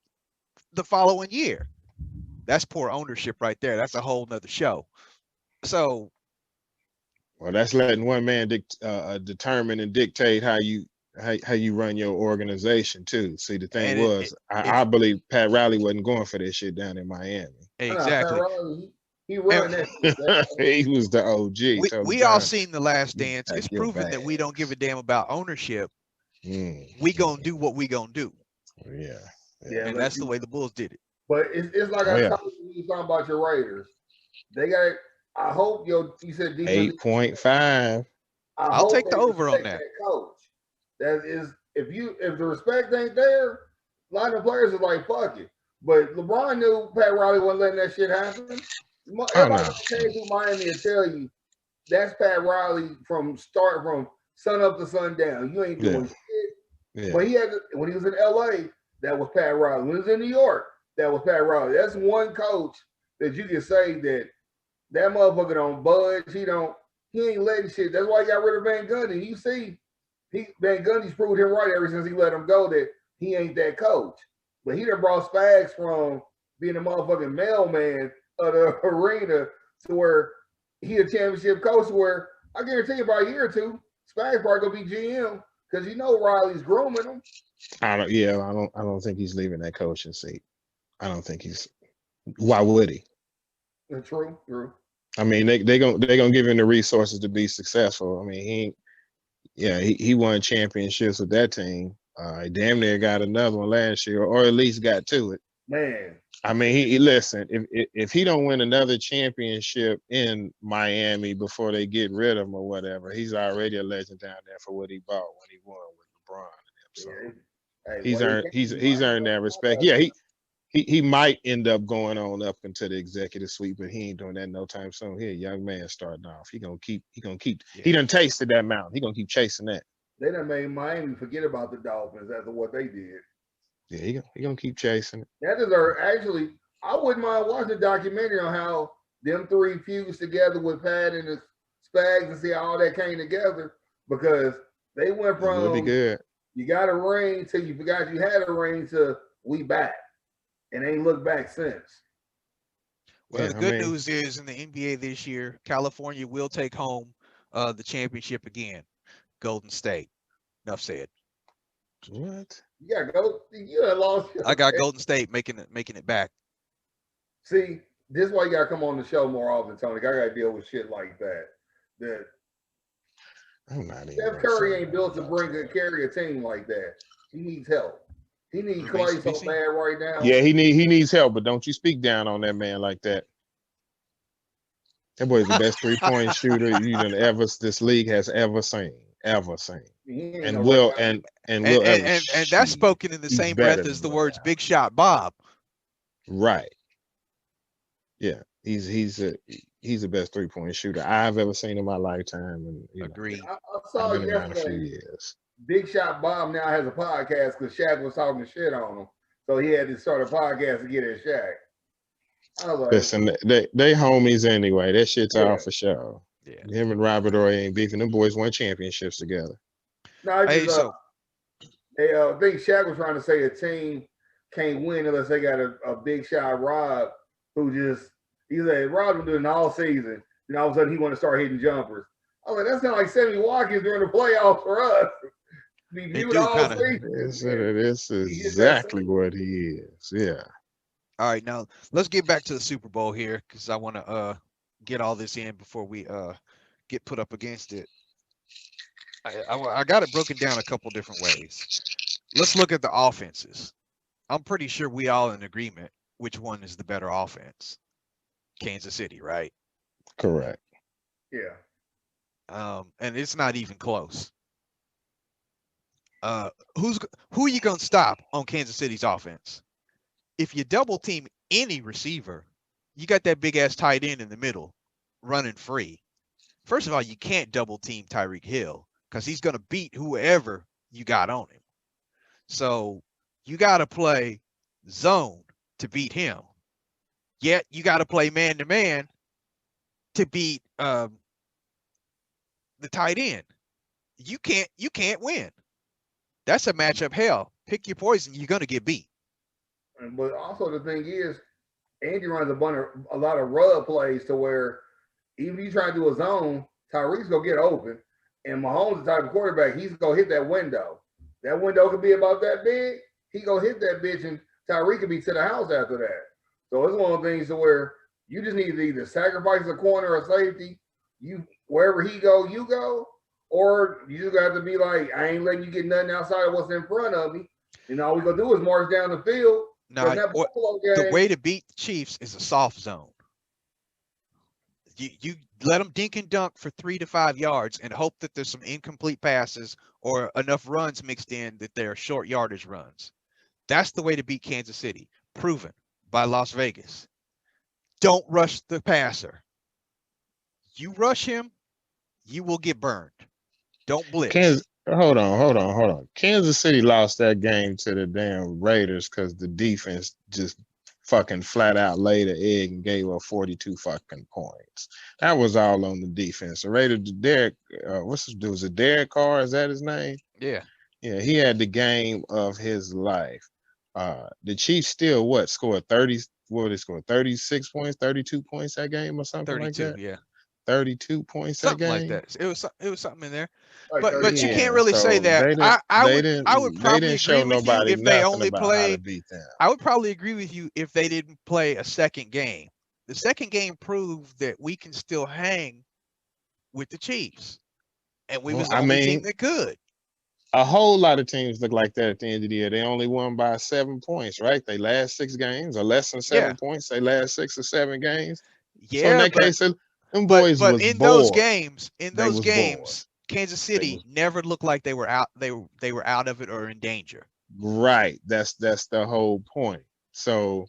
the following year. That's poor ownership right there. That's a whole nother show. So, well, that's letting one man determine and dictate how you run your organization too. See, the thing I believe Pat Riley wasn't going for this shit down in Miami. Exactly. He run that. He was the OG. We all seen The Last Dance. It's your proven that we don't give a damn about ownership. We gonna do what we gonna do. Yeah. And that's the way the Bulls did it. But it's like I told you when you talking about your Raiders. They got. I hope you said defense 8.5. I'll take the over on that. Coach. That is, if the respect ain't there, a lot of players are like, fuck it. But LeBron knew Pat Riley wasn't letting that shit happen. Everybody came through Miami and tell you that's Pat Riley from sun up to sundown. You ain't doing shit. Yeah. But when he was in LA, that was Pat Riley. When he was in New York, that was Pat Riley. That's one coach that you can say that motherfucker don't budge. He ain't letting shit. That's why he got rid of Van Gundy. You see, Van Gundy's proved him right ever since he let him go that he ain't that coach. But he done brought Spags from being a motherfucking mailman of the arena to where he a championship coach where I guarantee you about a year or two, Spags probably gonna be GM because Riley's grooming him. I don't think he's leaving that coaching seat. I don't think he's. Why would he? True. I mean, they gonna give him the resources to be successful. I mean, he won championships with that team. He damn near got another one last year, or at least got to it. Man, I mean, he listen. If he don't win another championship in Miami before they get rid of him or whatever, he's already a legend down there for what he bought when he won with LeBron and them. So he's earned that respect. Yeah, he might end up going on up into the executive suite, but he ain't doing that no time soon. He a young man starting off. He gonna keep. He done tasted that mountain. He gonna keep chasing that. They done made Miami forget about the Dolphins after what they did. Yeah, he gonna keep chasing it. That is actually. I wouldn't mind watching a documentary on how them three fused together with Pat and the Spags and see how all that came together because they went from it would be good. You got a ring till you forgot you had a ring to we back. And ain't looked back since. Well, the good news is in the NBA this year, California will take home the championship again. Golden State. Enough said. What? You lost. I got Golden State making it back. See, this is why you gotta come on the show more often, Tony. I gotta deal with shit like that. Steph Curry ain't built to carry a team like that. He needs help. He needs Clay so bad right now. Yeah, he needs help, but don't you speak down on that man like that. That boy's the best 3-point shooter this league has ever seen. And that's spoken in the same breath as the words "Big Shot Bob." Right. Yeah, he's the best 3-point shooter I've ever seen in my lifetime. And agree. I saw been around a few years. Big Shot Bob now has a podcast because Shaq was talking shit on him. So he had to start a podcast to get at Shaq. I was like, listen, they homies anyway. That shit's all for sure. Yeah. Him and Robert Ory ain't beefing. Them boys won championships together. No, I think Shaq was trying to say a team can't win unless they got a big shot Rob who he said Rob been doing all season. And all of a sudden he want to start hitting jumpers. I was like, that's kind of like Sammy Watkins during the playoffs for us. This is exactly what he is. Yeah. All right, now let's get back to the Super Bowl here because I want to get all this in before we get put up against it. I got it broken down a couple different ways. Let's look at the offenses. I'm pretty sure we all in agreement which one is the better offense. Kansas City, right? Correct. Yeah. And it's not even close. Who are you gonna stop on Kansas City's offense? If you double team any receiver, you got that big ass tight end in the middle running free. First of all, you can't double team Tyreek Hill because he's gonna beat whoever you got on him. So you got to play zone to beat him. Yet you got to play man to man to beat the tight end. You can't win. That's a matchup hell. Pick your poison. You're gonna get beat. But also the thing is, Andy runs a lot of rub plays to where even if you try to do a zone, Tyreek's gonna get open, and Mahomes, the type of quarterback, he's gonna hit that window. That window could be about that big. He gonna hit that bitch, and Tyreek could be to the house after that. So it's one of the things to where You just need to either sacrifice a corner or safety. You wherever he go, you go, or you just got to be like, I ain't letting you get nothing outside of what's in front of me. And all we gonna do is march down the field. Now, That Buffalo game, the way to beat the Chiefs is a soft zone. You let them dink and dunk for 3 to 5 yards and hope that there's some incomplete passes or enough runs mixed in that they're short yardage runs. That's the way to beat Kansas City, proven by Las Vegas. Don't rush the passer. You rush him, you will get burned. Don't blitz. Hold on. Kansas City lost that game to the damn Raiders because the defense just fucking flat out laid an egg and gave up 42 fucking points. That was all on the defense. The Raiders, Derek, what's his dude? Was it Derek Carr? Is that his name? Yeah. Yeah, he had the game of his life. The Chiefs still scored 30? What did they score? 36 points, 32 points that game or something like that? 32, yeah. 32 points something that game? like that. It was something in there. like But you Yeah, can't really say so that. I would they probably didn't show agree with you nobody if they nothing only about how to played. beat them. I would probably agree with you if they didn't play a second game. The second game proved that we can still hang with the Chiefs, and we Well, was the I only mean, team that could. a whole lot of teams look like that at the end of the year. They only won by 7 points, right? They last 6 games or less than 7 Yeah. points. They last 6 or 7 games. So in Yeah, that but case, them boys but was in those bored. games, They was bored. Kansas They City was never looked like they were out. They were out of it or in danger. right. That's the whole point. So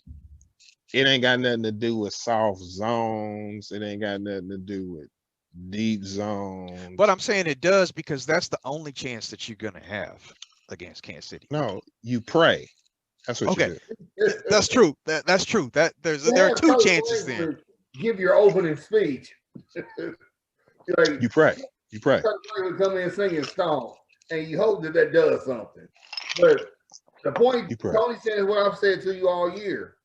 it ain't got nothing to do with soft zones. It ain't got nothing to do with deep zones. But I'm saying it does because that's the only chance that you're gonna have against KansasIty. No, you pray. That's what Okay, you do. that's true. That's true. There are 2 chances then. Give your opening speech. Like, You pray. You pray. Would come in singing Stone, and you hope that does something. But the point Tony said is what I've said to you all year.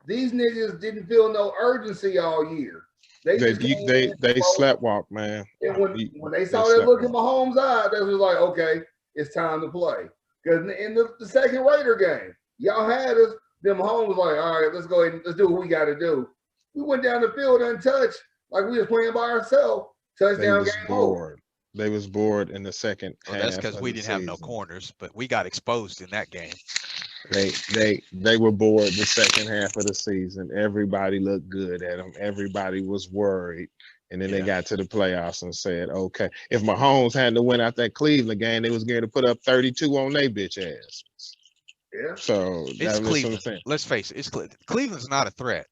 These niggas didn't feel no urgency all year. They sleptwalk, man. And when they saw that look in Mahomes' eye, they was like, okay, it's time to play. Because in the second Raider game, y'all had us. Then Mahomes was like, all right, let's go ahead and let's do what we got to do. We went down the field untouched, like we was playing by ourselves. Touchdown game over. They was bored in the second half. That's because we didn't have no corners, but we got exposed in that game. They were bored the second half of the season. Everybody looked good at them. Everybody was worried. And then they got to the playoffs and said, okay, if Mahomes hadn't to win out that Cleveland game, they was going to put up 32 on their bitch ass. Yeah. So it's Cleveland. Let's face it, it's Cleveland's not a threat.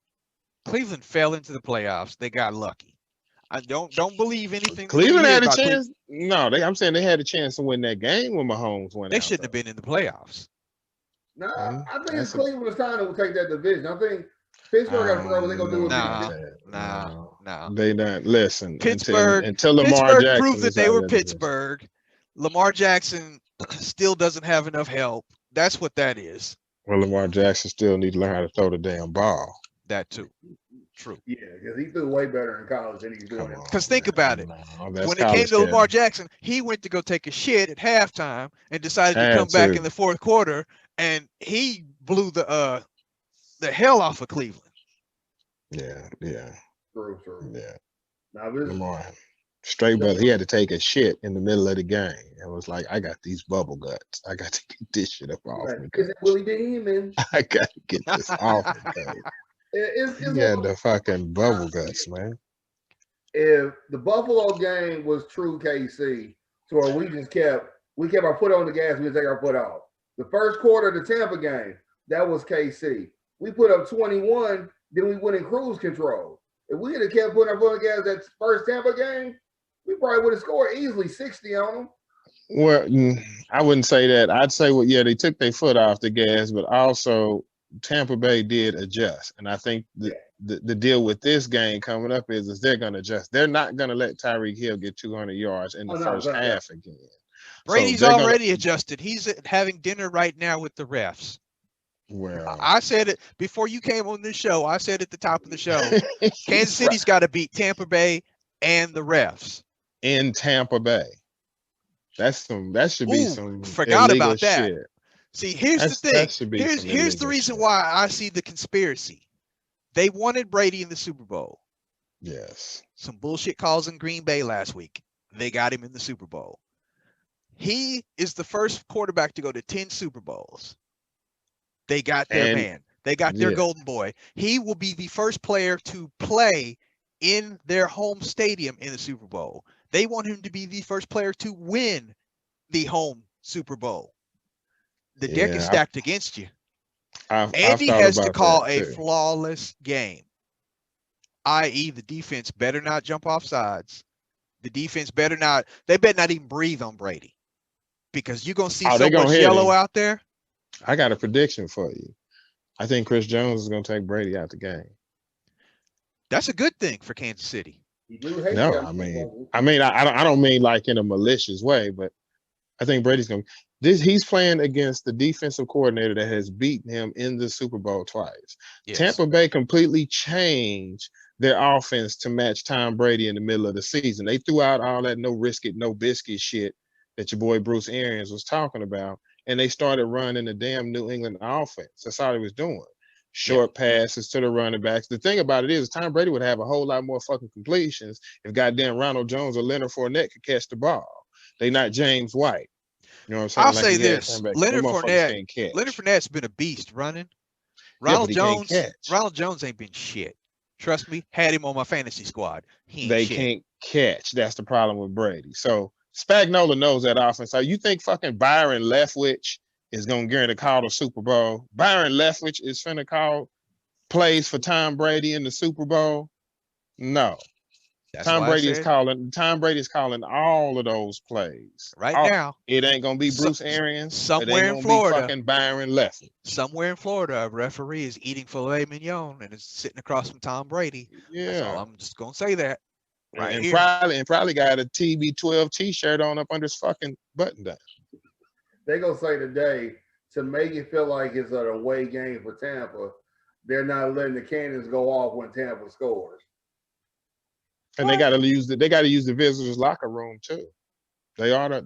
Cleveland fell into the playoffs. They got lucky. I don't believe anything. Cleveland had a chance. No, I'm saying they had a chance to win that game when Mahomes went. They shouldn't have been in the playoffs. No, I think it's Cleveland's time to take that division. I think Pittsburgh got to figure out what they're gonna do. No. They not listen. Pittsburgh until Lamar Pittsburgh Jackson proved that they were Pittsburgh. Division. Lamar Jackson still doesn't have enough help. That's what that is. Well, Lamar Jackson still needs to learn how to throw the damn ball. That too. True. Yeah, because he threw way better in college than he's doing. Because think about it. When it came to Lamar Jackson, he went to go take a shit at halftime and decided to come back in the fourth quarter, and he blew the hell off of Cleveland. Yeah. True. Yeah. Now Lamar, straight brother, he had to take a shit in the middle of the game. It was like, I got these bubble guts. I got to get this shit up off me. Is it Willie Beeman? I got to get this off me. He had the fucking bubble guts, man. If the Buffalo game was true KC, to where we kept our foot on the gas, we take our foot off. The first quarter of the Tampa game, that was KC. We put up 21, then we went in cruise control. If we had kept putting our foot on the gas that first Tampa game, we probably would have scored easily 60 on them. Well, I wouldn't say that. I'd say, well, yeah, they took their foot off the gas, but also Tampa Bay did adjust. And I think the deal with this game coming up is they're going to adjust. They're not going to let Tyreek Hill get 200 yards in the first half again. Brady's already adjusted. He's having dinner right now with the refs. Well, I said it before you came on this show. I said at the top of the show, Kansas City's got to beat Tampa Bay and the refs in Tampa Bay. That should be some forgot about that. Shit. See, here's the thing. Here's the reason why I see the conspiracy. They wanted Brady in the Super Bowl. Yes. Some bullshit calls in Green Bay last week. They got him in the Super Bowl. He is the first quarterback to go to 10 Super Bowls. They got their man. They got their golden boy. He will be the first player to play in their home stadium in the Super Bowl. They want him to be the first player to win the home Super Bowl. The deck is stacked against you. Andy has to call a flawless game, i.e. the defense better not jump off sides. The defense better not even breathe on Brady, because you're going to see so much yellow out there. I got a prediction for you. I think Chris Jones is going to take Brady out the game. That's a good thing for Kansas City. No, I don't mean like in a malicious way, but I think Brady's going to. He's playing against the defensive coordinator that has beaten him in the Super Bowl twice. Yes. Tampa Bay completely changed their offense to match Tom Brady in the middle of the season. They threw out all that no risk it, no biscuit shit that your boy Bruce Arians was talking about, and they started running the damn New England offense. That's all he was doing. Short passes to the running backs. The thing about it is Tom Brady would have a whole lot more fucking completions if goddamn Ronald Jones or Leonard Fournette could catch the ball. They not James White. You know what I'm saying? I'll say this: Leonard Fournette's been a beast running. Ronald Jones ain't been shit. Trust me, had him on my fantasy squad. They can't catch. That's the problem with Brady. So Spagnuolo knows that offense. So you think fucking Byron Leftwich is gonna guarantee call the Super Bowl? Byron Leftwich is finna call plays for Tom Brady in the Super Bowl? No. Tom Brady is calling all of those plays. Now. It ain't gonna be Bruce Arians. Somewhere in Florida. Fucking Byron Leftwich. Somewhere in Florida, a referee is eating filet mignon and is sitting across from Tom Brady. Yeah. That's all. I'm just gonna say that. Probably got a TB12 t-shirt on up under his fucking button down. They gonna say today, to make it feel like it's an away game for Tampa, they're not letting the cannons go off when Tampa scores. And they got to use the visitors' locker room too. They are the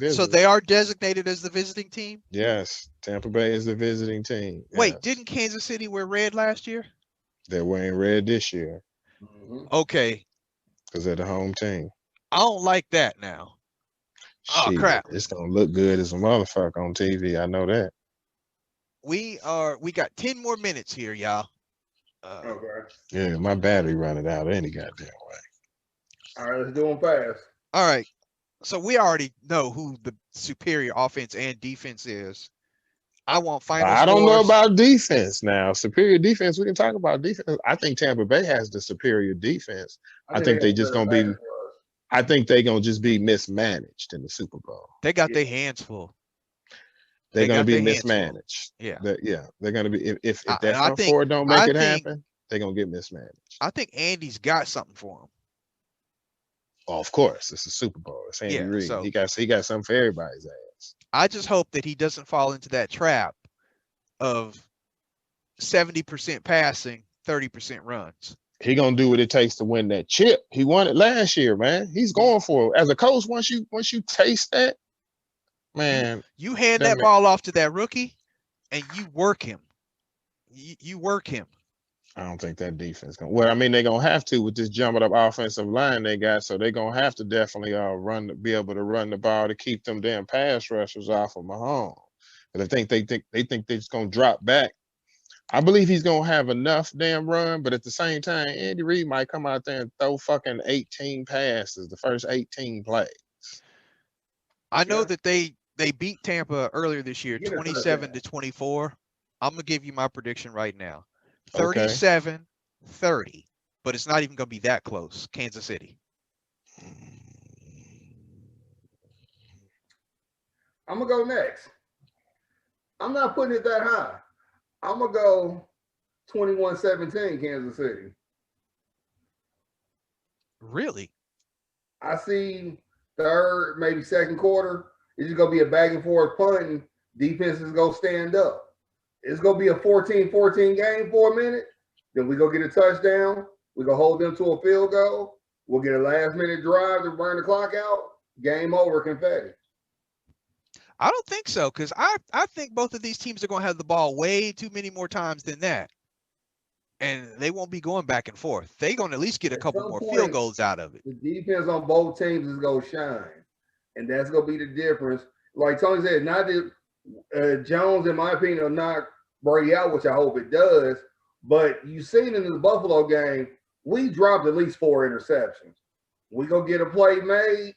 visitors. So they are designated as the visiting team? Yes, Tampa Bay is the visiting team. Wait, didn't Kansas City wear red last year? They're wearing red this year. Mm-hmm. Okay. Because they're the home team. I don't like that now. Oh crap! It's gonna look good as a motherfucker on TV. I know that. We got 10 more minutes here, y'all. Okay. Yeah, my battery running out any goddamn way. All right, let's do them fast. All right. So we already know who the superior offense and defense is. I want final scores. I don't know about defense now. Superior defense, we can talk about defense. I think Tampa Bay has the superior defense. I think they just gonna be I think they're gonna just be mismanaged in the Super Bowl. They got their hands full. They're gonna be mismanaged. Yeah. They're gonna be if that front four don't make it happen, they're gonna get mismanaged. I think Andy's got something for them. Oh, of course, it's a Super Bowl. It's Andy Reid. So he got something for everybody's ass. I just hope that he doesn't fall into that trap of 70% passing, 30% runs. He gonna do what it takes to win that chip. He won it last year, man. He's going for it. As a coach, once you taste that, man, you hand that ball off to that rookie, and you work him. You work him. I don't think that defense gonna. Well, I mean, they're gonna have to with this jumped up offensive line they got, so they're gonna have to definitely be able to run the ball to keep them damn pass rushers off of Mahomes. But I think they think they're just gonna drop back. I believe he's gonna have enough damn run, but at the same time, Andy Reid might come out there and throw fucking 18 passes the first 18 plays. I know that they beat Tampa earlier this year, 27-24. I'm gonna give you my prediction right now. 37-30, but it's not even going to be that close. Kansas City. I'm going to go next. I'm not putting it that high. I'm going to go 21-17 Kansas City. Really? I see third, maybe second quarter. It's just going to be a back and forth punting. Defense is going to stand up. It's going to be a 14-14 game for a minute. Then we go get a touchdown. We go hold them to a field goal. We'll get a last-minute drive to burn the clock out. Game over, confetti. I don't think so, because I think both of these teams are going to have the ball way too many more times than that. and they won't be going back and forth. They're going to at least get a At couple some more field point, goals out of it. the defense on both teams is gonna shine, and that's gonna be the difference. Like Tony said, not that Jones, in my opinion, will knock Brady out, which I hope it does. But you seen in the Buffalo game, we dropped at least 4 interceptions. We gonna get a play made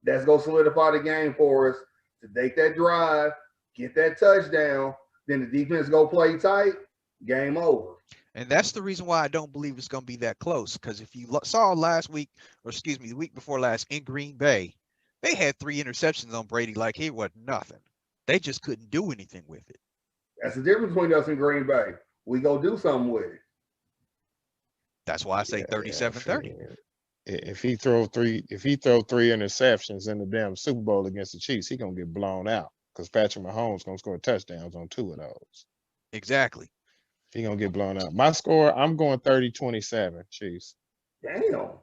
that's gonna solidify the game for us to take that drive, get that touchdown. Then the defense go play tight. Game over. And that's the reason why I don't believe it's going to be that close. Because if you saw last week, or excuse me, the week before last in Green Bay, they had 3 interceptions on Brady like he was nothing. They just couldn't do anything with it. That's the difference between us and Green Bay. We go do something with it. That's why I say 37-30. If he throw 3 interceptions in the damn Super Bowl against the Chiefs, he gonna get blown out because Patrick Mahomes gonna score touchdowns on 2 of those. Exactly. He gonna get blown out. My score, I'm going 30-27, Chiefs. Damn.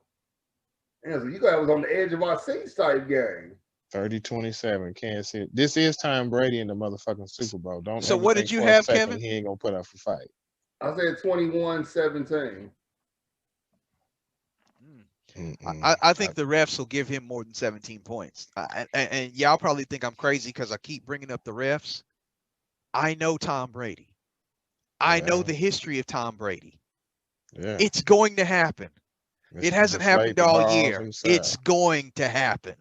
So you guys was on the edge of our seats type game. 30-27, Kansas City. This is Tom Brady in the motherfucking Super Bowl. Don't So ever what think did you for a have, second Kevin? He ain't gonna put up a fight. I said 21-17. I think the refs will give him more than 17 points. And y'all probably think I'm crazy because I keep bringing up the refs. I know Tom Brady. I know the history of Tom Brady. Yeah. It's going to happen. It hasn't happened all year. Himself. It's going to happen.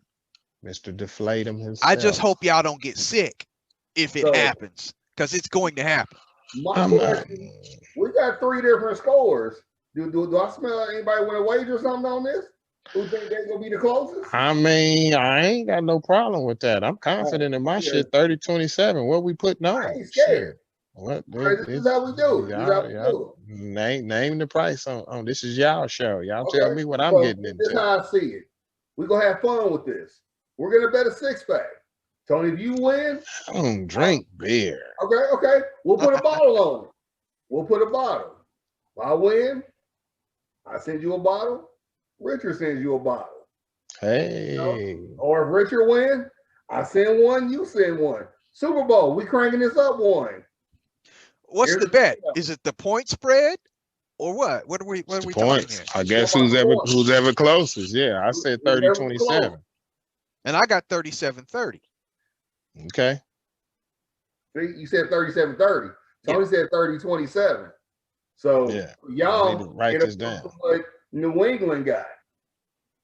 Mr. Deflate him himself. I just hope y'all don't get sick if it happens, because it's going to happen. My question, we got 3 different scores. Do I smell anybody win a wager or something on this? Who think they're gonna be the closest? I mean, I ain't got no problem with that. I'm confident in my shit. 30-27. What we putting on? I ain't scared. Shit. What? This is how we do it. Name the price on this is y'all show. Y'all tell me what I'm getting into. This is how I see it. We're gonna have fun with this. We're gonna bet a 6-pack. Tony, if you win, I don't drink beer. Okay. We'll put a bottle on it. We'll put a bottle. If I win, I send you a bottle. Richard sends you a bottle. Hey. Or if Richard wins, I send one, you send one. Super Bowl, we cranking this up one. What's the bet? Is it the point spread or what? What are we talking here? I guess who's ever closest. Yeah, I said 30-27. And I got 37-30. Okay. See, you said 37-30. Tony said 30-27. So y'all need to write this down. What New England got.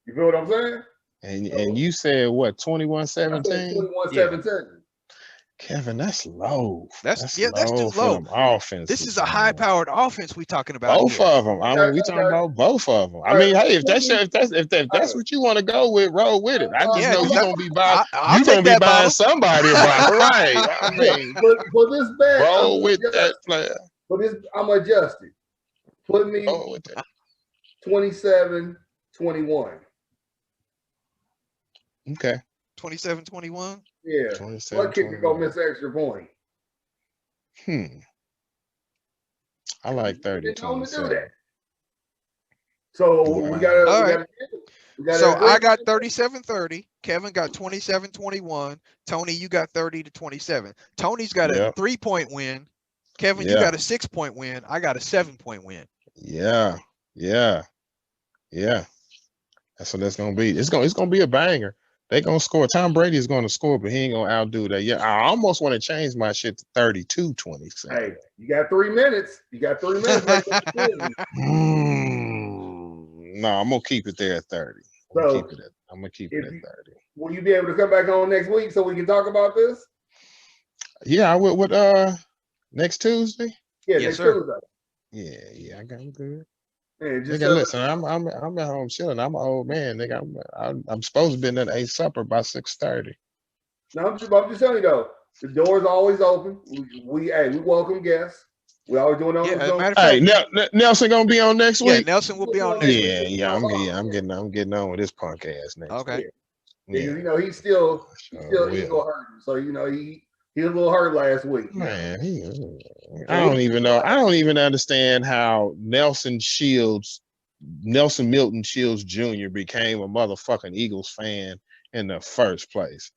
You feel what I'm saying? And you said what, 21-17? 21-17. Kevin, that's low. That's too low. Offense. This is a high-powered offense we talking about. Both of them. I mean, we talking about both of them. I mean, hey, if that's what you want to go with, roll with it. I just know you're gonna be buying. You're gonna be buying somebody about right. I mean, for this bet, roll with that player. For this, I'm adjusted. Put me 27-21. Okay. 27-21. Yeah. What kicker gonna miss extra point? I like 30-27. So we got. So I got 37-30. Kevin got 27-21. Tony, you got 30-27. Tony's got a 3-point win. Kevin, you got a 6-point win. I got a 7-point win. Yeah. That's what that's gonna be. It's gonna be a banger. They gonna score. Tom Brady is gonna score, but he ain't gonna outdo that. Yeah, I almost want to change my shit to 32-27. Hey, you got 3 minutes. No, I'm gonna keep it there at 30. I'm gonna keep it at 30. Will you be able to come back on next week so we can talk about this? Yeah, I will. With next Tuesday. Yeah, next Tuesday. Yeah, I got him good. Yeah, nigga, listen, I'm at home chilling. I'm an old man, nigga. I'm supposed to be in at 8 supper by 6:30. No, I'm just telling you though, the door's always open. We welcome guests. We always doing on. Hey, Nelson gonna be on next week. Yeah, Nelson will be on next week. Yeah, I'm getting on with this punk ass next week. Okay. Yeah. You know, he's still ego hurting. So you know he was a little hurt last week. Man, I don't even know. I don't even understand how Nelson Milton Shields Jr. became a motherfucking Eagles fan in the first place.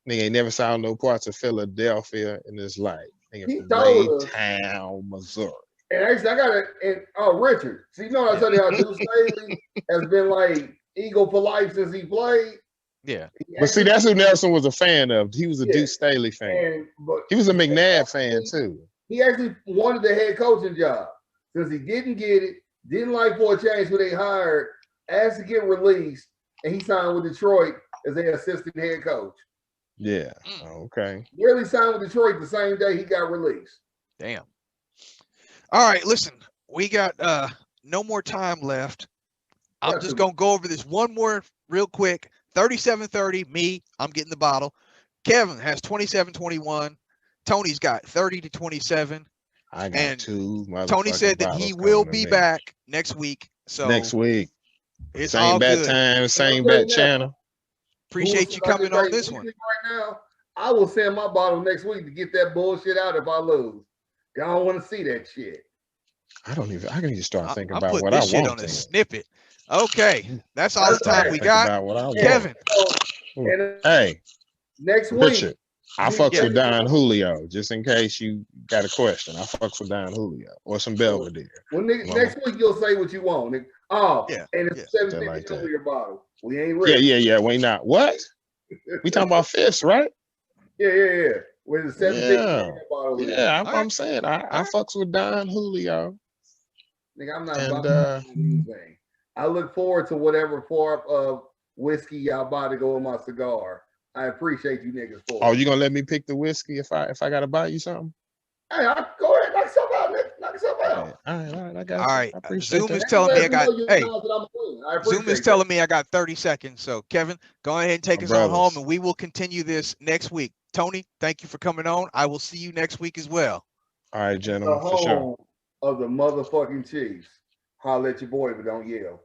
Nigga ain't never saw no parts of Philadelphia in his life. Nigga from Raytown, Missouri. And actually, I got it. And Richard, so you know what I told you how Deuce Staley has been like Eagle for life since he played. Yeah. But see, that's who Nelson was a fan of. He was a Deuce Staley fan. But He was a McNabb fan too. He actually wanted the head coaching job. Since he didn't get it, didn't like for a change who they hired, asked to get released, and he signed with Detroit as their assistant head coach. Yeah. Okay. Nearly signed with Detroit the same day he got released. Damn. All right, listen, we got no more time left. I'm just going to go over this one more real quick. 37-30, me, I'm getting the bottle. Kevin has 27-21. Tony's got 30-27. I got two. Tony said that he will be back next week. So next week. It's same all bat good. time, same bat channel. Appreciate you coming on this one. Right now, I will send my bottle next week to get that bullshit out if I lose. I don't want to see that shit. I can just start thinking I'm about putting what this I shit want on a to. snippet. Okay, that's all the time we got. Kevin. Hey, next Richard, week. I fucks with Don Julio, just in case you got a question. I fucks with Don Julio or some Belvedere. Well, next week you'll say what you want, nigga. Oh, yeah, and it's 750 like your bottle. We ain't ready. Yeah. We not. What? We talking about fists, right? Yeah. With the 750 bottle. Yeah, I'm saying I fucks with Don Julio. Nigga, I'm not buying anything. I look forward to whatever form of whiskey y'all buy to go with my cigar. I appreciate you niggas for it. Oh, you gonna let me pick the whiskey if I gotta buy you something? Hey, go ahead, knock yourself out, nigga. Knock yourself out. All right, I got you. All right. Zoom is telling me I got. Hey, Zoom is telling me I got 30 seconds. So Kevin, go ahead and take us on home, and we will continue this next week. Tony, thank you for coming on. I will see you next week as well. All right, gentlemen, for sure. Of the motherfucking Chiefs. Holler at your boy, but don't yell.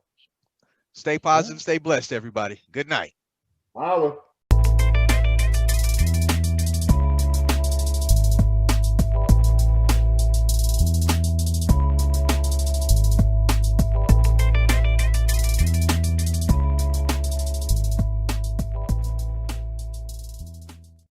Stay positive, stay blessed, everybody. Good night. Holla.